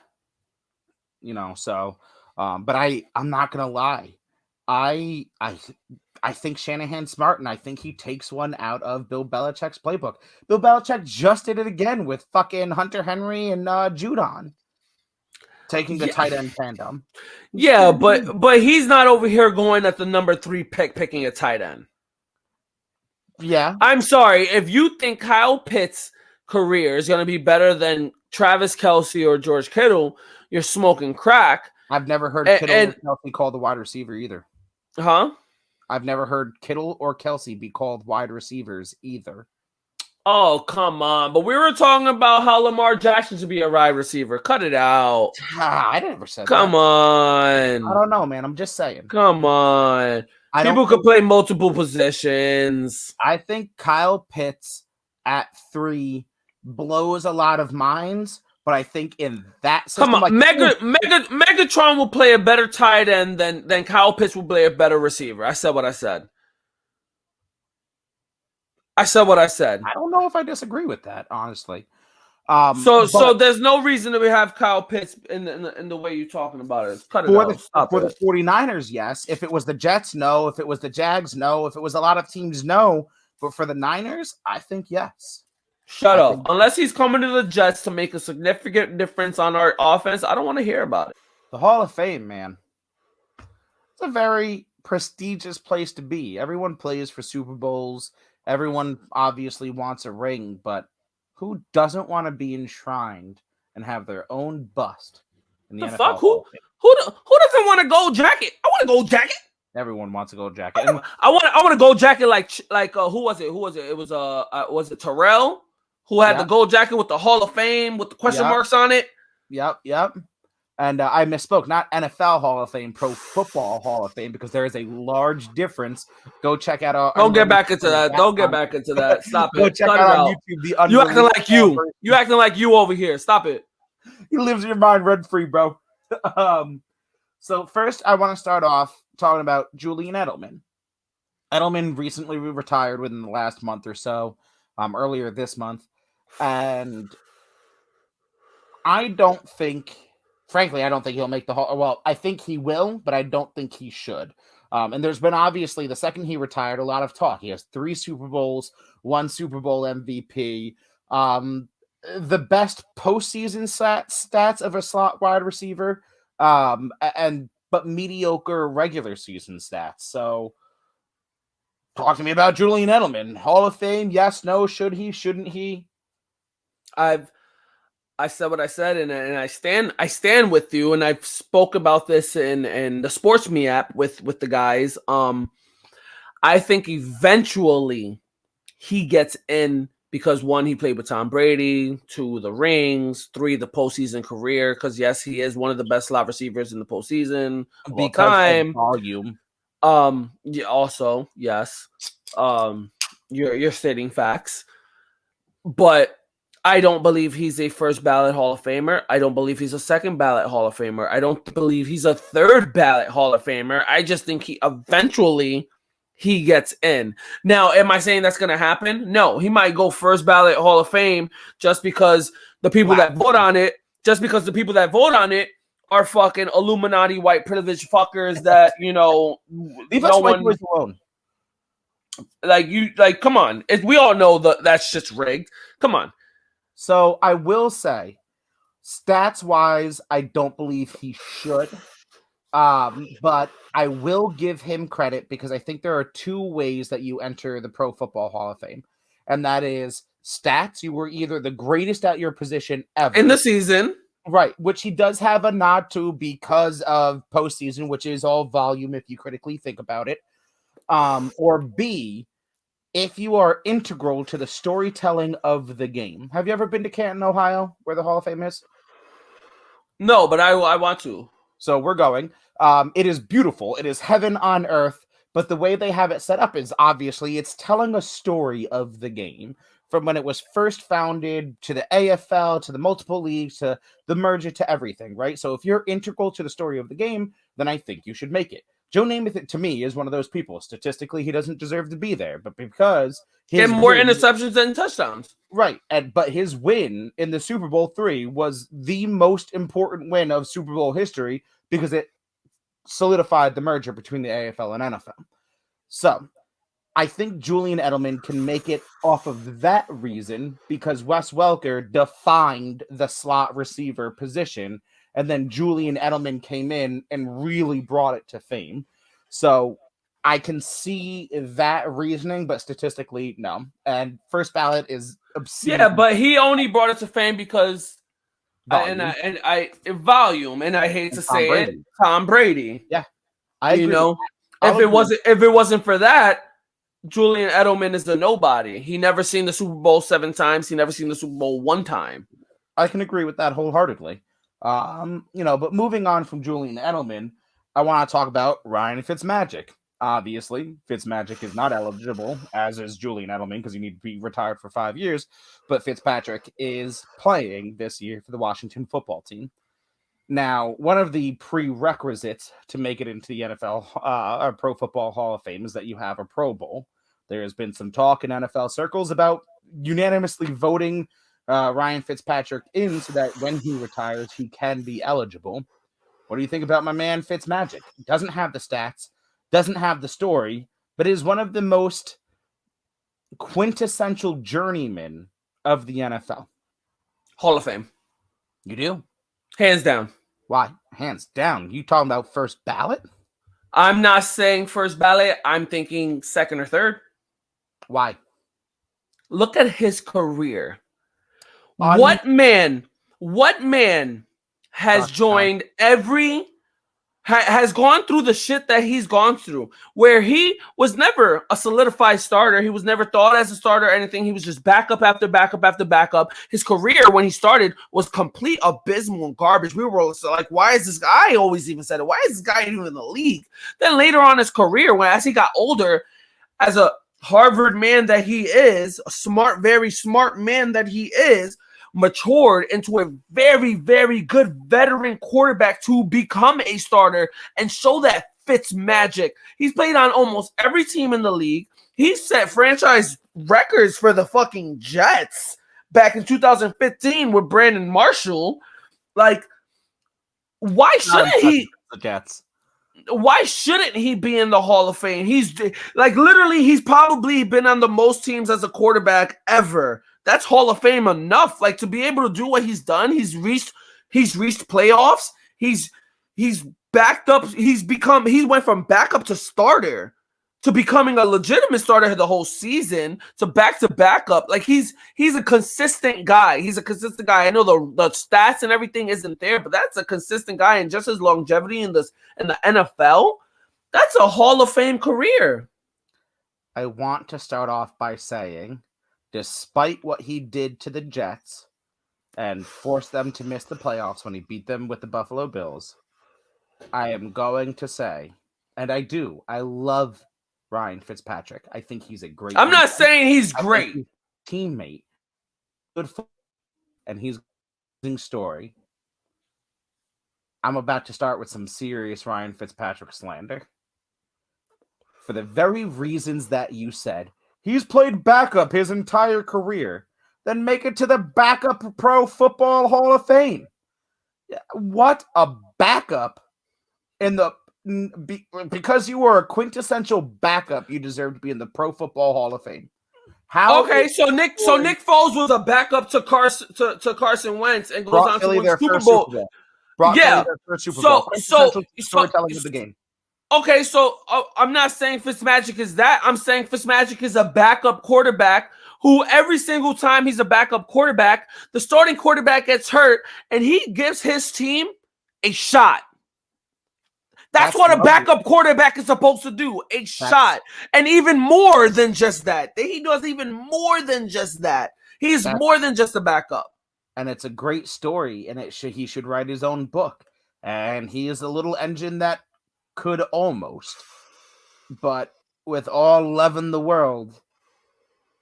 So but I'm not gonna lie. I think Shanahan's smart, and I think he takes one out of Bill Belichick's playbook. Bill Belichick just did it again with fucking Hunter Henry and Judon taking the tight end tandem. Yeah, but he's not over here going at the number 3 pick picking a tight end. Yeah. I'm sorry. If you think Kyle Pitts' career is going to be better than Travis Kelce or George Kittle, you're smoking crack. I've never heard Kittle or Kelce called the wide receiver either. Huh? I've never heard Kittle or Kelce be called wide receivers either. Oh, come on. But we were talking about how Lamar Jackson should be a wide receiver. Cut it out. I never said Come that. on. I don't know, man. I'm just saying. Come on. People could play multiple positions. I think Kyle Pitts at 3 blows a lot of minds, but I think in that system, come on, Megatron will play a better tight end than Kyle Pitts will play a better receiver. I said what I said. I don't know if I disagree with that, honestly. So there's no reason that we have Kyle Pitts in the way you're talking about it. Cut it out. For the 49ers, yes. If it was the Jets, no. If it was the Jags, no. If it was a lot of teams, no. But for the Niners, I think yes. Shut up. Unless he's coming to the Jets to make a significant difference on our offense, I don't want to hear about it. The Hall of Fame, man. It's a very prestigious place to be. Everyone plays for Super Bowls. Everyone obviously wants a ring, but who doesn't want to be enshrined and have their own bust in the NFL? Fuck? Who doesn't want a gold jacket? I want a gold jacket. Everyone wants a gold jacket. I want a gold jacket like who was it? It was it Terrell who had the gold jacket with the Hall of Fame with the question marks on it? Yep. And I misspoke, not NFL Hall of Fame, Pro Football Hall of Fame, because there is a large difference. Go check out our. Don't get back into that. Don't get back into that. Stop it. Go check out on YouTube. You acting like you. You acting like you over here. Stop it. He lives in your mind rent free, bro. So first, I want to start off talking about Julian Edelman. Edelman recently retired within the last month or so, earlier this month, and I don't think. Frankly, I don't think he'll make the Hall. Well, I think he will, but I don't think he should. And there's been obviously the second he retired, a lot of talk. He has 3 Super Bowls, 1 Super Bowl MVP, the best postseason stats of a slot wide receiver, but mediocre regular season stats. So, talk to me about Julian Edelman. Hall of Fame? Yes, no. Should he? Shouldn't he? I said what I said, and I stand with you, and I've spoke about this in the Sports Me app with the guys. I think eventually he gets in because 1, he played with Tom Brady, 2, the rings, 3, the postseason career. Because yes, he is one of the best slot receivers in the postseason of all because of time. volume. Yeah, also, yes. You're stating facts. But I don't believe he's a first ballot Hall of Famer. I don't believe he's a second ballot Hall of Famer. I don't believe he's a third ballot Hall of Famer. I just think he eventually he gets in. Now, am I saying that's going to happen? No, he might go first ballot Hall of Fame just because the people that vote on it, are fucking Illuminati white privileged fuckers that, Leave us white boys alone. Come on. We all know that's just rigged. Come on. So I will say, stats wise, I don't believe he should. But I will give him credit because I think there are 2 ways that you enter the Pro Football Hall of Fame. And that is stats. You were either the greatest at your position ever in the season. Right, which he does have a nod to because of postseason, which is all volume if you critically think about it. Or B, if you are integral to the storytelling of the game. Have you ever been to Canton, Ohio, where the Hall of Fame is? No, but I want to. So we're going. It is beautiful. It is heaven on earth. But the way they have it set up is obviously it's telling a story of the game from when it was first founded to the AFL, to the multiple leagues, to the merger, to everything, right? So if you're integral to the story of the game, then I think you should make it. Joe Namath, to me, is one of those people. Statistically, he doesn't deserve to be there, but because his more interceptions than touchdowns. Right, but his win in the Super Bowl III was the most important win of Super Bowl history because it solidified the merger between the AFL and NFL. So I think Julian Edelman can make it off of that reason because Wes Welker defined the slot receiver position, and then Julian Edelman came in and really brought it to fame. So I can see that reasoning, but statistically, no. And first ballot is obscene. Yeah, but he only brought it to fame because volume. Volume, and I hate to say it, Tom Brady. Yeah, I agree. If it wasn't for that, Julian Edelman is a nobody. He never seen the Super Bowl 7 times. He never seen the Super Bowl 1 time. I can agree with that wholeheartedly. But moving on from Julian Edelman, I want to talk about Ryan Fitzmagic. Obviously, Fitzmagic is not eligible, as is Julian Edelman, because you need to be retired for 5 years. But Fitzpatrick is playing this year for the Washington football team. Now, one of the prerequisites to make it into the NFL or Pro Football Hall of Fame is that you have a Pro Bowl. There has been some talk in NFL circles about unanimously voting Ryan Fitzpatrick in so that when he retires, he can be eligible. What do you think about my man Fitzmagic? Doesn't have the stats, doesn't have the story, but is one of the most quintessential journeymen of the NFL. Hall of Fame. You do? Hands down. Why? Hands down. You talking about first ballot? I'm not saying first ballot. I'm thinking second or third. Why? Look at his career. What man has joined has gone through the shit that he's gone through, where he was never a solidified starter. He was never thought as a starter or anything. He was just backup after backup after backup. His career when he started was complete abysmal and garbage. We were like, why is this guy? I always even said it. Why is this guy even in the league? Then later on in his career, as he got older, as a Harvard man that he is, a smart, very smart man that he is, matured into a very, very good veteran quarterback to become a starter and show that Fitz magic. He's played on almost every team in the league. He set franchise records for the fucking Jets back in 2015 with Brandon Marshall. Like, why shouldn't he? The Jets. Why shouldn't he be in the Hall of Fame? He's like literally, he's probably been on the most teams as a quarterback ever. That's Hall of Fame enough. Like to be able to do what he's done. He's reached playoffs. He's backed up. He went from backup to starter to becoming a legitimate starter the whole season to backup. Like he's a consistent guy. He's a consistent guy. I know the stats and everything isn't there, but that's a consistent guy, and just his longevity in the NFL, that's a Hall of Fame career. I want to start off by saying, despite what he did to the Jets and forced them to miss the playoffs when he beat them with the Buffalo Bills, I am going to say, and I love Ryan Fitzpatrick. I think he's a great I'm man. not saying he's I think great. he's a teammate, good for, and he's a story. I'm about to start with some serious Ryan Fitzpatrick slander. For the very reasons that you said, he's played backup his entire career. Then make it to the backup Pro Football Hall of Fame. What a backup in the because you were a quintessential backup, you deserve to be in the Pro Football Hall of Fame. How? Okay, so Nick Foles was a backup to Carson Wentz and goes on to Philly win their Super first Bowl. Super Bowl. Brought Philly their first Super Bowl. Quintessential storytelling of the game. Okay, so I'm not saying Fitzmagic is that. I'm saying Fitzmagic is a backup quarterback who every single time he's a backup quarterback, the starting quarterback gets hurt and he gives his team a shot. That's what a backup quarterback is supposed to do, a shot. And even more than just that. He does even more than just that. He's more than just a backup. And it's a great story, and he should write his own book. And he is a little engine that could almost. But with all love in the world,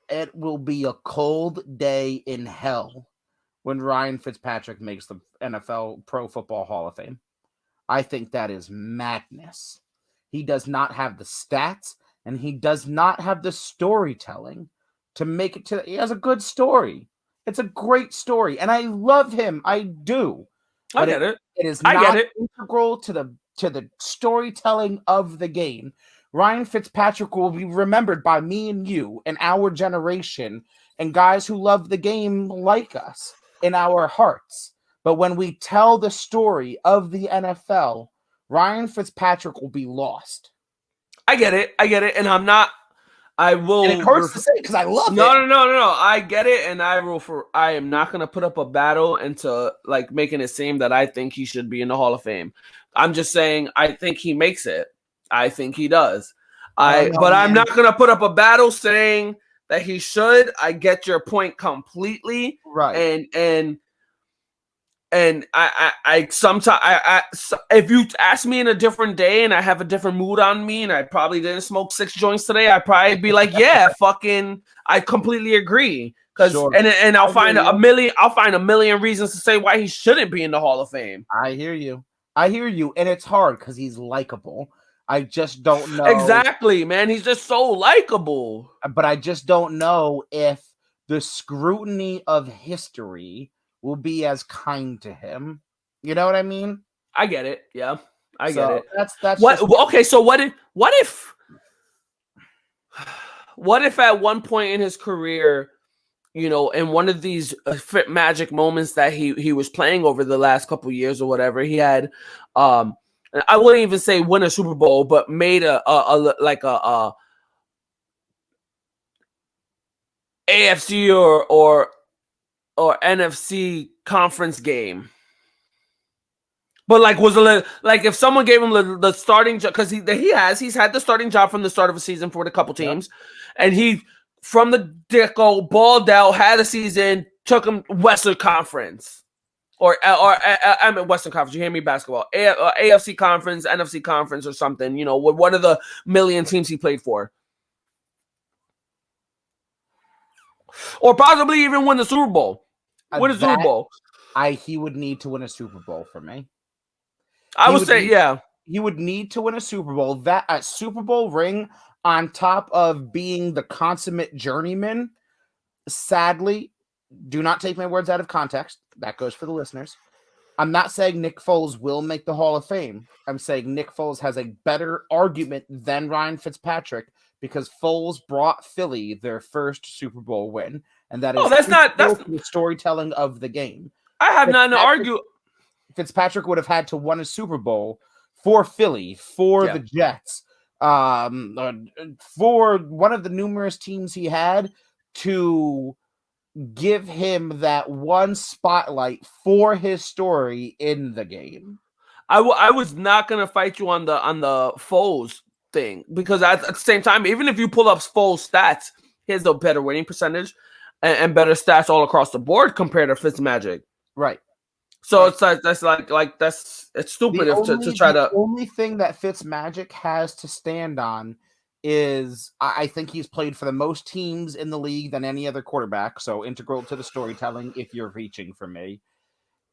it will be a cold day in hell when Ryan Fitzpatrick makes the NFL Pro Football Hall of Fame. I think that is madness. He does not have the stats, and he does not have the storytelling to make it to. He has a good story. It's a great story, and I love him. I do. But I get it. It is not integral to the storytelling of the game. Ryan Fitzpatrick will be remembered by me and you and our generation and guys who love the game like us in our hearts. But when we tell the story of the NFL, Ryan Fitzpatrick will be lost. I get it. And I'm not. I will. And it hurts to say because I love it. No. I get it, and I am not gonna put up a battle into like making it seem that I think he should be in the Hall of Fame. I'm just saying I think he makes it. I think he does. I'm not gonna put up a battle saying that he should. I get your point completely. Right. And I sometimes if you ask me in a different day and I have a different mood on me and I probably didn't smoke 6 joints today, I'd probably be like, yeah, I completely agree. And I'll find a million reasons to say why he shouldn't be in the Hall of Fame. I hear you. And it's hard because he's likable. I just don't know. Exactly, man. He's just so likable. But I just don't know if the scrutiny of history will be as kind to him. You know what I mean? I get it. Yeah, I get it. That's what. Okay, so what if at one point in his career, you know, in one of these magic moments that he was playing over the last couple of years or whatever, he had, I wouldn't even say win a Super Bowl, but made a AFC or NFC conference game. But like was a little, like if someone gave him the starting job, because he's had the starting job from the start of a season for the couple teams, and he from the get-go balled out, had a season, took him Western Conference or I mean Western Conference. You hear me? Basketball, AFC Conference, NFC Conference, or something. You know, with one of the million teams he played for, or possibly even win the Super Bowl. Super Bowl. He would need to win a Super Bowl for me. I would say, yeah. He would need to win a Super Bowl. That a Super Bowl ring on top of being the consummate journeyman. Sadly, do not take my words out of context. That goes for the listeners. I'm not saying Nick Foles will make the Hall of Fame. I'm saying Nick Foles has a better argument than Ryan Fitzpatrick because Foles brought Philly their first Super Bowl win. And that is the storytelling of the game. I have nothing to argue. Fitzpatrick would have had to win a Super Bowl for Philly, for the Jets, for one of the numerous teams he had to give him that one spotlight for his story in the game. I was not gonna fight you on the Foles thing because at the same time, even if you pull up full stats, he has a better winning percentage and better stats all across the board compared to Fitzmagic. Right. So it's like it's stupid to try to. The only thing that Fitzmagic has to stand on is I think he's played for the most teams in the league than any other quarterback. So integral to the storytelling, if you're reaching for me,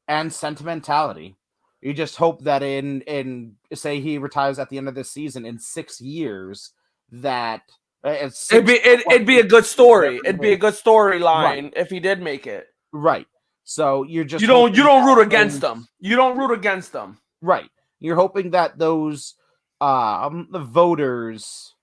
and sentimentality. You just hope that in say he retires at the end of this season in 6 years that It'd be a good story. It'd be a good storyline if he did make it. Right. So you're just you don't root against them. You don't root against them. Right. You're hoping that those the voters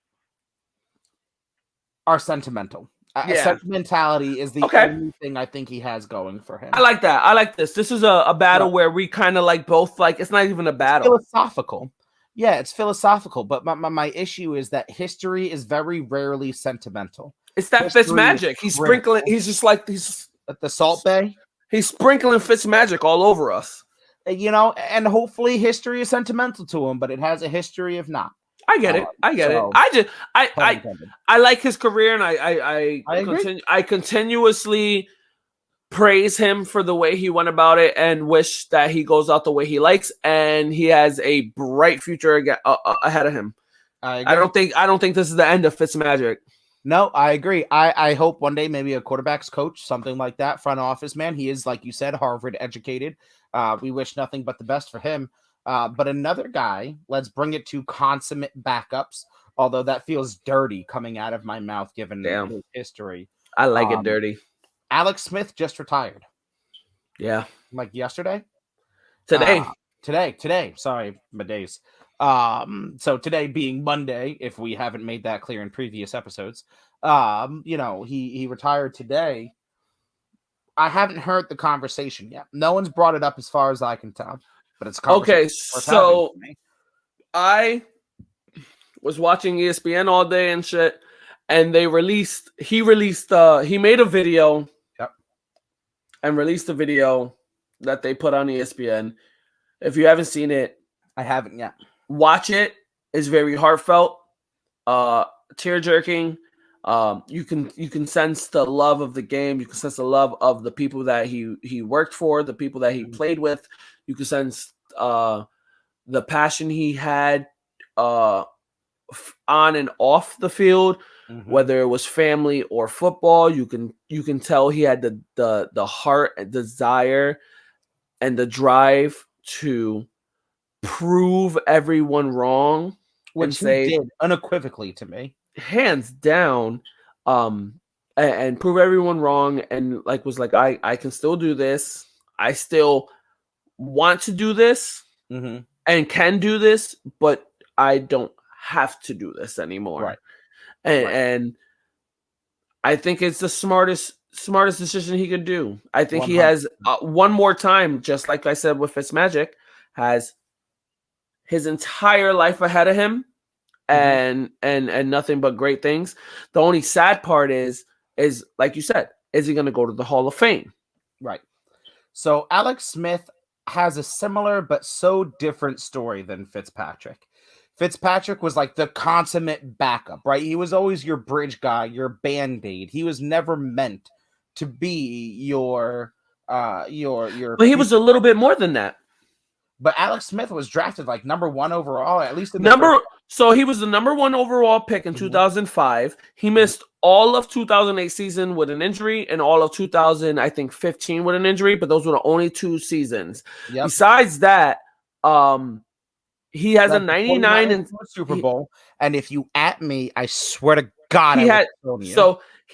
are sentimental. Sentimentality is the only thing I think he has going for him. I like that. I like this. This is a battle where we kind of like both like it's not even a battle. It's philosophical. Yeah, it's philosophical. But my issue is that history is very rarely sentimental. It's that Fitzmagic. He's sprinkling. He's just like he's at the Salt Bay. He's sprinkling Fitzmagic all over us. You know, and hopefully history is sentimental to him, but it has a history of not. I get it. I get it. I like his career, and I continuously praise him for the way he went about it, and wish that he goes out the way he likes, and he has a bright future ahead of him. I don't think this is the end of Fitzmagic. No, I agree. I hope one day maybe a quarterback's coach, something like that, front office man. He is, like you said, Harvard educated. We wish nothing but the best for him. But another guy, let's bring it to consummate backups, although that feels dirty coming out of my mouth given his history. I like it dirty. Alex Smith just retired. Yeah. Like yesterday? Today. Sorry, my days. So today being Monday, if we haven't made that clear in previous episodes, he retired today. I haven't heard the conversation yet. No one's brought it up as far as I can tell, but it's okay. So I was watching ESPN all day and shit, and he made a video and released a video that they put on ESPN. If you haven't seen it, I haven't yet. Watch it. It's very heartfelt, tear jerking. You can sense the love of the game. You can sense the love of the people that he worked for, the people that he played with. You can sense the passion he had on and off the field, whether it was family or football. You can tell he had the heart and desire and the drive to prove everyone wrong, which he did unequivocally to me, hands down, and prove everyone wrong, and was like, I can still do this. I still want to do this and can do this, but I don't have to do this anymore. Right. And I think it's the smartest decision he could do. I think 100%. He has one more time, just like I said with Fitzmagic, has his entire life ahead of him, and nothing but great things. The only sad part is like you said, is he going to go to the Hall of Fame? Right. So Alex Smith has a similar but so different story than Fitzpatrick. Fitzpatrick was like the consummate backup, right? He was always your bridge guy, your Band-Aid. He was never meant to be your. But he was a little bit more than that. But Alex Smith was drafted like number 1 overall, at least in So he was the number 1 overall pick in 2005. He missed all of 2008 season with an injury and all of 2015 with an injury, but those were the only 2 seasons. Yep. Besides that, he has a 99 in Super Bowl. And if you at me, I swear to God, he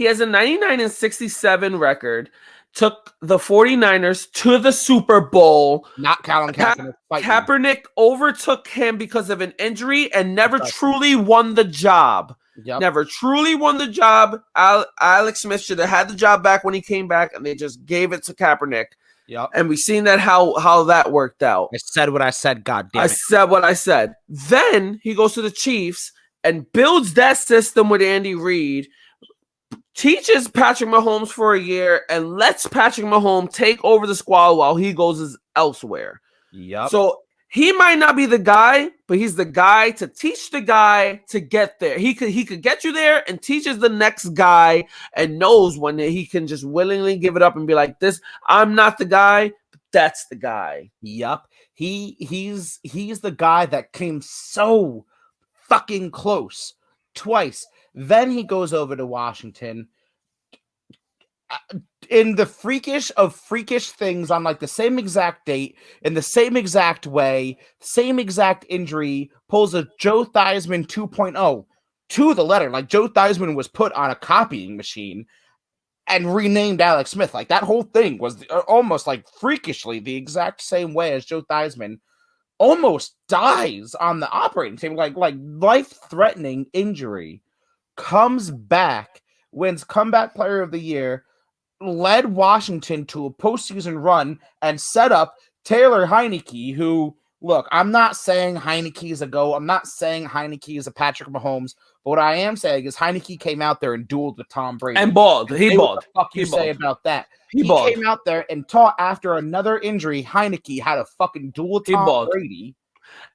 has a 99 and 67 record. Took the 49ers to the Super Bowl. Not Colin Kaepernick. Kaepernick overtook him because of an injury and never truly won the job. Yep. Never truly won the job. Alex Smith should have had the job back when he came back, and they just gave it to Kaepernick. Yep. And we've seen that how that worked out. I said what I said, God damn it. I said what I said. Then he goes to the Chiefs and builds that system with Andy Reid, teaches Patrick Mahomes for a year, and lets Patrick Mahomes take over the squad while he goes elsewhere. Yep. So he might not be the guy, but he's the guy to teach the guy to get there. He could get you there and teaches the next guy and knows when he can just willingly give it up and be like, this, I'm not the guy, but that's the guy. Yup. He's the guy that came so fucking close twice. Then he goes over to Washington in the freakish of freakish things on like the same exact date, in the same exact way, same exact injury, pulls a Joe Theismann 2.0 to the letter. Like Joe Theismann was put on a copying machine and renamed Alex Smith. Like that whole thing was almost like freakishly the exact same way as Joe Theismann almost dies on the operating table, like life-threatening injury, comes back, wins comeback player of the year, led Washington to a postseason run, and set up Taylor Heinicke, who, look, I'm not saying Heinicke is a GOAT. I'm not saying Heinicke is a Patrick Mahomes. But what I am saying is Heinicke came out there and dueled with Tom Brady. And balled. He balled. What the fuck you say about that? He came out there and taught after another injury, Heinicke had a fucking duel Tom Brady.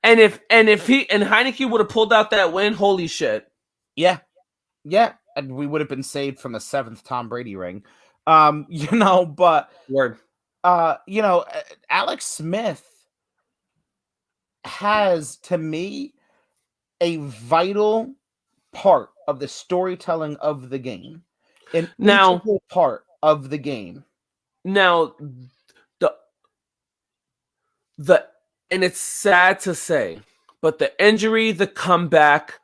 And if Heinicke would have pulled out that win, holy shit. Yeah. Yeah. And we would have been saved from the 7th Tom Brady ring. But word. Alex Smith has, to me, a vital part of the storytelling of the game. An integral part of the game. Now, the and it's sad to say, but the injury, the comeback,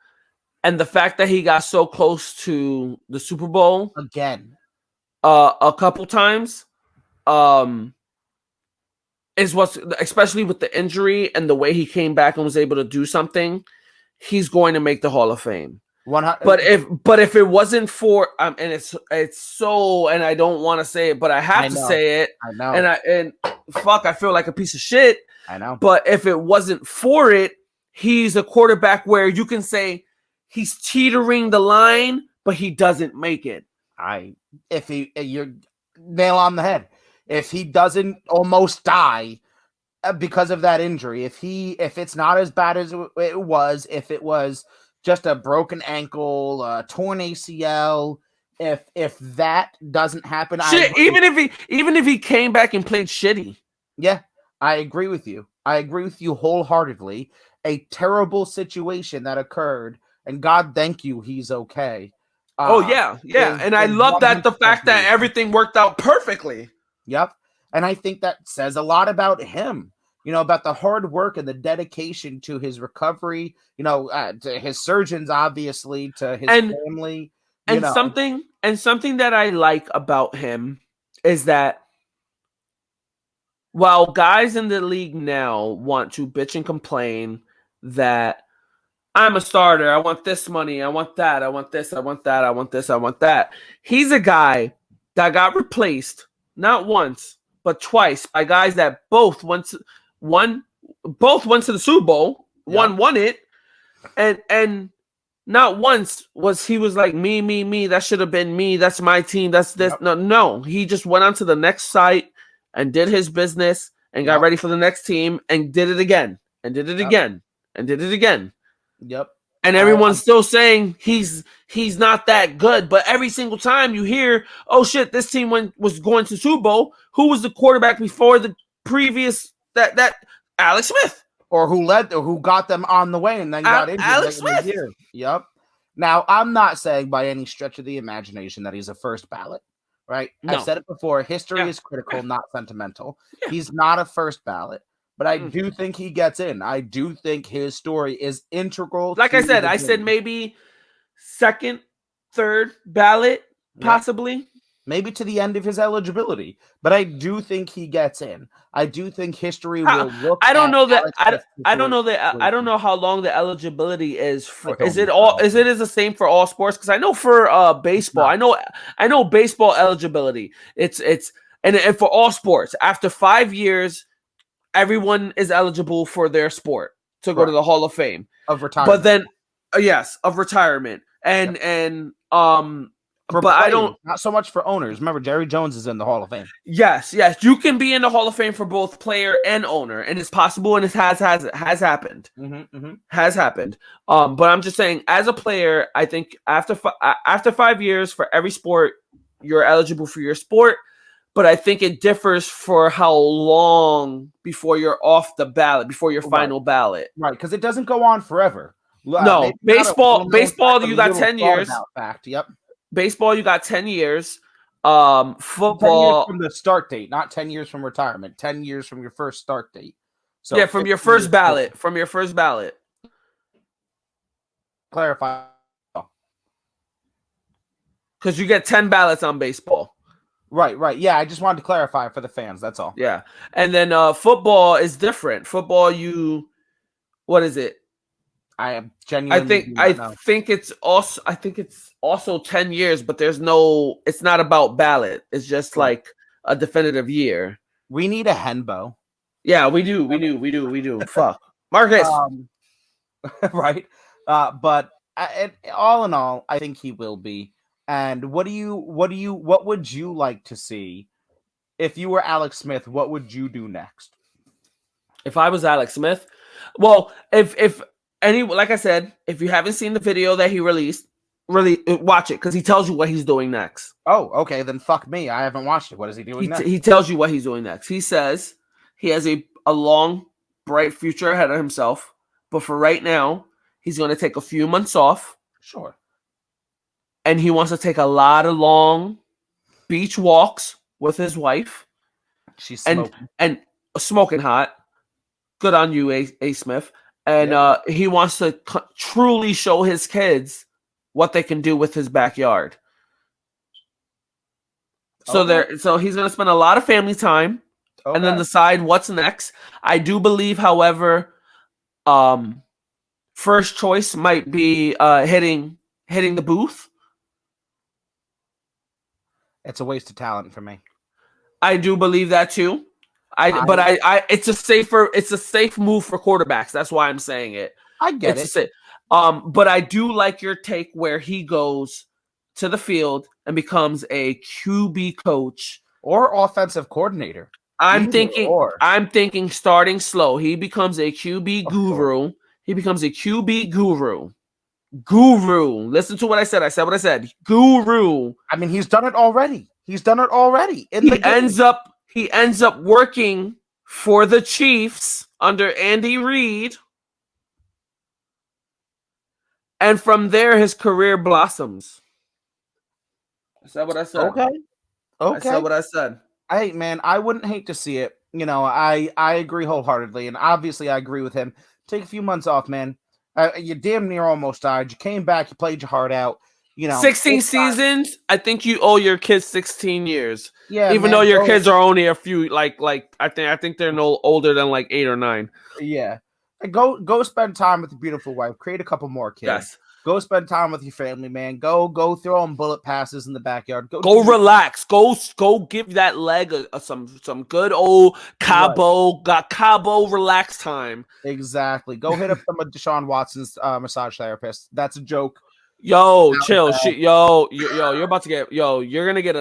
and the fact that he got so close to the Super Bowl again, a couple times, is what's, especially with the injury and the way he came back and was able to do something, he's going to make the Hall of Fame. But if it wasn't for and it's so, and I don't want to say it, but I have to say it. I know. And fuck, I feel like a piece of shit. I know. But if it wasn't for it, he's a quarterback where you can say he's teetering the line, but he doesn't make it. You're nail on the head. If he doesn't almost die because of that injury, if it's not as bad as it was, if it was just a broken ankle, torn ACL, if that doesn't happen, even if he came back and played shitty. Yeah, I agree with you. I agree with you wholeheartedly. A terrible situation that occurred, and God thank you, he's okay. And I love that the fact that everything worked out perfectly. Yep, and I think that says a lot about him. About the hard work and the dedication to his recovery, to his surgeons, obviously, to his family. Something that I like about him is that while guys in the league now want to bitch and complain that I'm a starter, I want this money, I want that, I want this, I want that, I want this, I want that. He's a guy that got replaced not once, but twice by guys that both went to the Super Bowl, one won it, and not once was he was like me, that should have been me, that's my team, that's this. Yep. No, he just went on to the next site and did his business and got ready for the next team and did it again and did it again and did it again. Yep. And everyone's still saying he's not that good, but every single time you hear, oh shit, this team was going to Super Bowl, who was the quarterback before the previous that Alex Smith, or who got them on the way and then got injured. Alex Smith. Yep. Now, I'm not saying by any stretch of the imagination that he's a first ballot, right? No. I've said it before. History is critical, not sentimental. Yeah. He's not a first ballot, but I do think he gets in. I do think his story is integral. Like I said maybe second, third ballot, possibly. Maybe to the end of his eligibility, but I do think he gets in. I do think history will look. I don't know that. I don't know that. I don't know how long the eligibility is for. Is it the same for all sports? Because I know for baseball, I know baseball eligibility. It's and for all sports after 5 years, everyone is eligible for their sport to go to the Hall of Fame of retirement. But then, of retirement and For but players, I don't. not so much for owners. Remember, Jerry Jones is in the Hall of Fame. Yes, you can be in the Hall of Fame for both player and owner, and it's possible, and it has happened. Has happened. But I'm just saying, as a player, I think after 5 years for every sport, you're eligible for your sport. But I think it differs for how long before you're off the ballot, before your final ballot. Right, because it doesn't go on forever. No, baseball, you got 10 years. Fact, yep. Baseball, you got 10 years. 10 years Football from the start date, not 10 years from retirement. 10 years from your first start date. So yeah, from your first ballot. From your first ballot. Clarify. Because you get 10 ballots on baseball. Right. Yeah, I just wanted to clarify for the fans. That's all. Yeah. And then football is different. Football, what is it? I am genuinely. I think it's also 10 years, but it's not about ballot. It's just like a definitive year. We need a Henbo. Yeah, we do. Fuck. Marcus. Right. But all in all, I think he will be. And what would you like to see if you were Alex Smith? What would you do next? If I was Alex Smith, well, if like I said, if you haven't seen the video that he released, really watch it because he tells you what he's doing next. Oh, okay, then fuck me. I haven't watched it. What is he doing next? He tells you what he's doing next. He says he has a long, bright future ahead of himself, but for right now, he's going to take a few months off. Sure. And he wants to take a lot of long beach walks with his wife. She's smoking. And smoking hot. Good on you, A. Smith. And he wants to truly show his kids what they can do with his backyard. So he's going to spend a lot of family time and then decide what's next. I do believe, however, first choice might be hitting the booth. It's a waste of talent for me. I do believe that too. It's a safe move for quarterbacks. That's why I'm saying it. I get it. But I do like your take where he goes to the field and becomes a QB coach or offensive coordinator. I'm thinking starting slow. He becomes a QB guru. He becomes a QB guru. Listen to what I said. I said what I said. Guru. I mean, he's done it already. He ends up working for the Chiefs under Andy Reid. And from there, his career blossoms. I said what I said. Okay. I said what I said. Hey, man, I wouldn't hate to see it. You know, I agree wholeheartedly. And obviously, I agree with him. Take a few months off, man. You damn near almost died. You came back. You played your heart out. You know, 16 seasons. I think you owe your kids 16 years. Yeah, even though your kids are only a few, like I think they're no older than like 8 or 9. Yeah, go spend time with your beautiful wife. Create a couple more kids. Yes. Go spend time with your family, man. Go throw them bullet passes in the backyard. Go relax. Go give that leg some good old Cabo relax time. Exactly. Go hit up some of Deshaun Watson's massage therapist. That's a joke. Yo, chill. You're about to get you're gonna get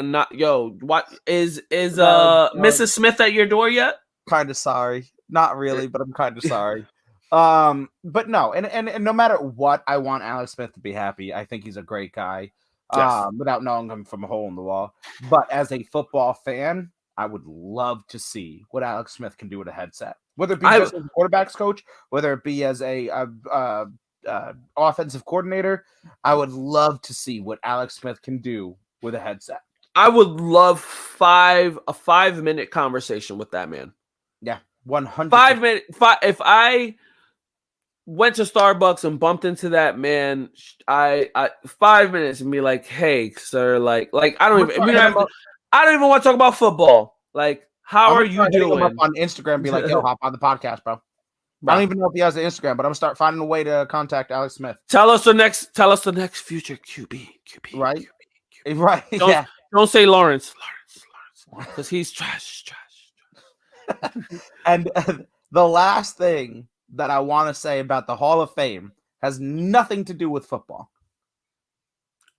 what is Mrs. Smith at your door yet? Kind of sorry. Not really, but I'm kind of sorry. But no, and no matter what, I want Alex Smith to be happy. I think he's a great guy. Yes. Without knowing him from a hole in the wall. But as a football fan, I would love to see what Alex Smith can do with a headset. Whether it be just as a quarterback's coach, whether it be as a offensive coordinator, I would love to see what Alex Smith can do with a headset. I would love a 5-minute conversation with that man. Yeah, 100. 5 minute. If I went to Starbucks and bumped into that man, I 5 minutes and be like, "Hey, sir, like I don't even want to talk about football. Like, how are you doing?" Him up on Instagram, be like, "Yo, hop on the podcast, bro." I don't even know if he has an Instagram, but I'm gonna start finding a way to contact Alex Smith. Tell us the next future QB. Right? QB. Right. Don't say Lawrence, because he's trash. And the last thing that I want to say about the Hall of Fame has nothing to do with football.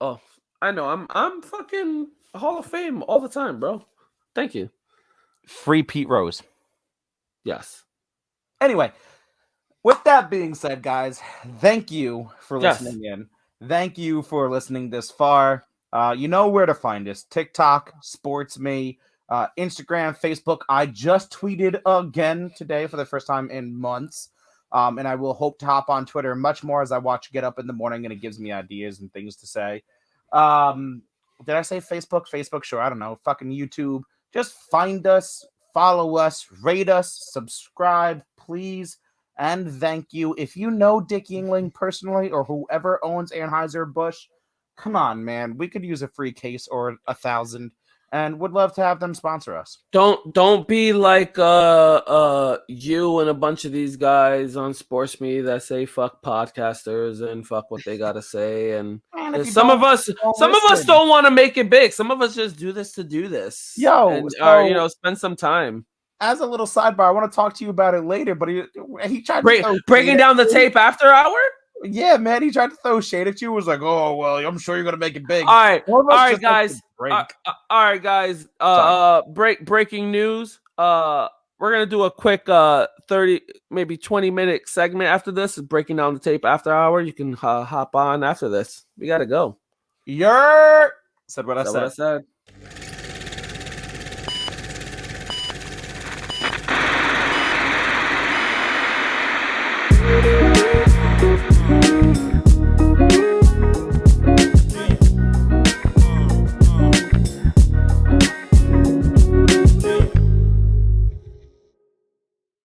Oh, I know. I'm fucking Hall of Fame all the time, bro. Thank you. Free Pete Rose. Yes. Anyway, with that being said, guys, thank you for Yes. listening in. Thank you for listening this far. You know where to find us: TikTok, Sports Me, Instagram, Facebook. I just tweeted again today for the first time in months. And I will hope to hop on Twitter much more as I watch Get Up in the Morning, and it gives me ideas and things to say. Did I say Facebook? Facebook, sure. I don't know. Fucking YouTube. Just find us, follow us, rate us, subscribe, please. And thank you. If you know Dick Yingling personally or whoever owns Anheuser-Busch, come on, man. We could use a free case or 1,000 and would love to have them sponsor us. Don't be like you and a bunch of these guys on Sports Me that say fuck podcasters and fuck what they gotta say. And Man, some of us don't want to make it big. Some of us just do this to do this. Yo, and so spend some time. As a little sidebar, I want to talk to you about it later, but he tried to throw breaking down the tape after hour. Yeah, man, he tried to throw shade at you. Was like, oh well, I'm sure you're gonna make it big. All right, guys. Breaking news. We're gonna do a quick 30, maybe 20-minute segment after this. Breaking down the tape after hour. You can hop on after this. We gotta go. Said what I said.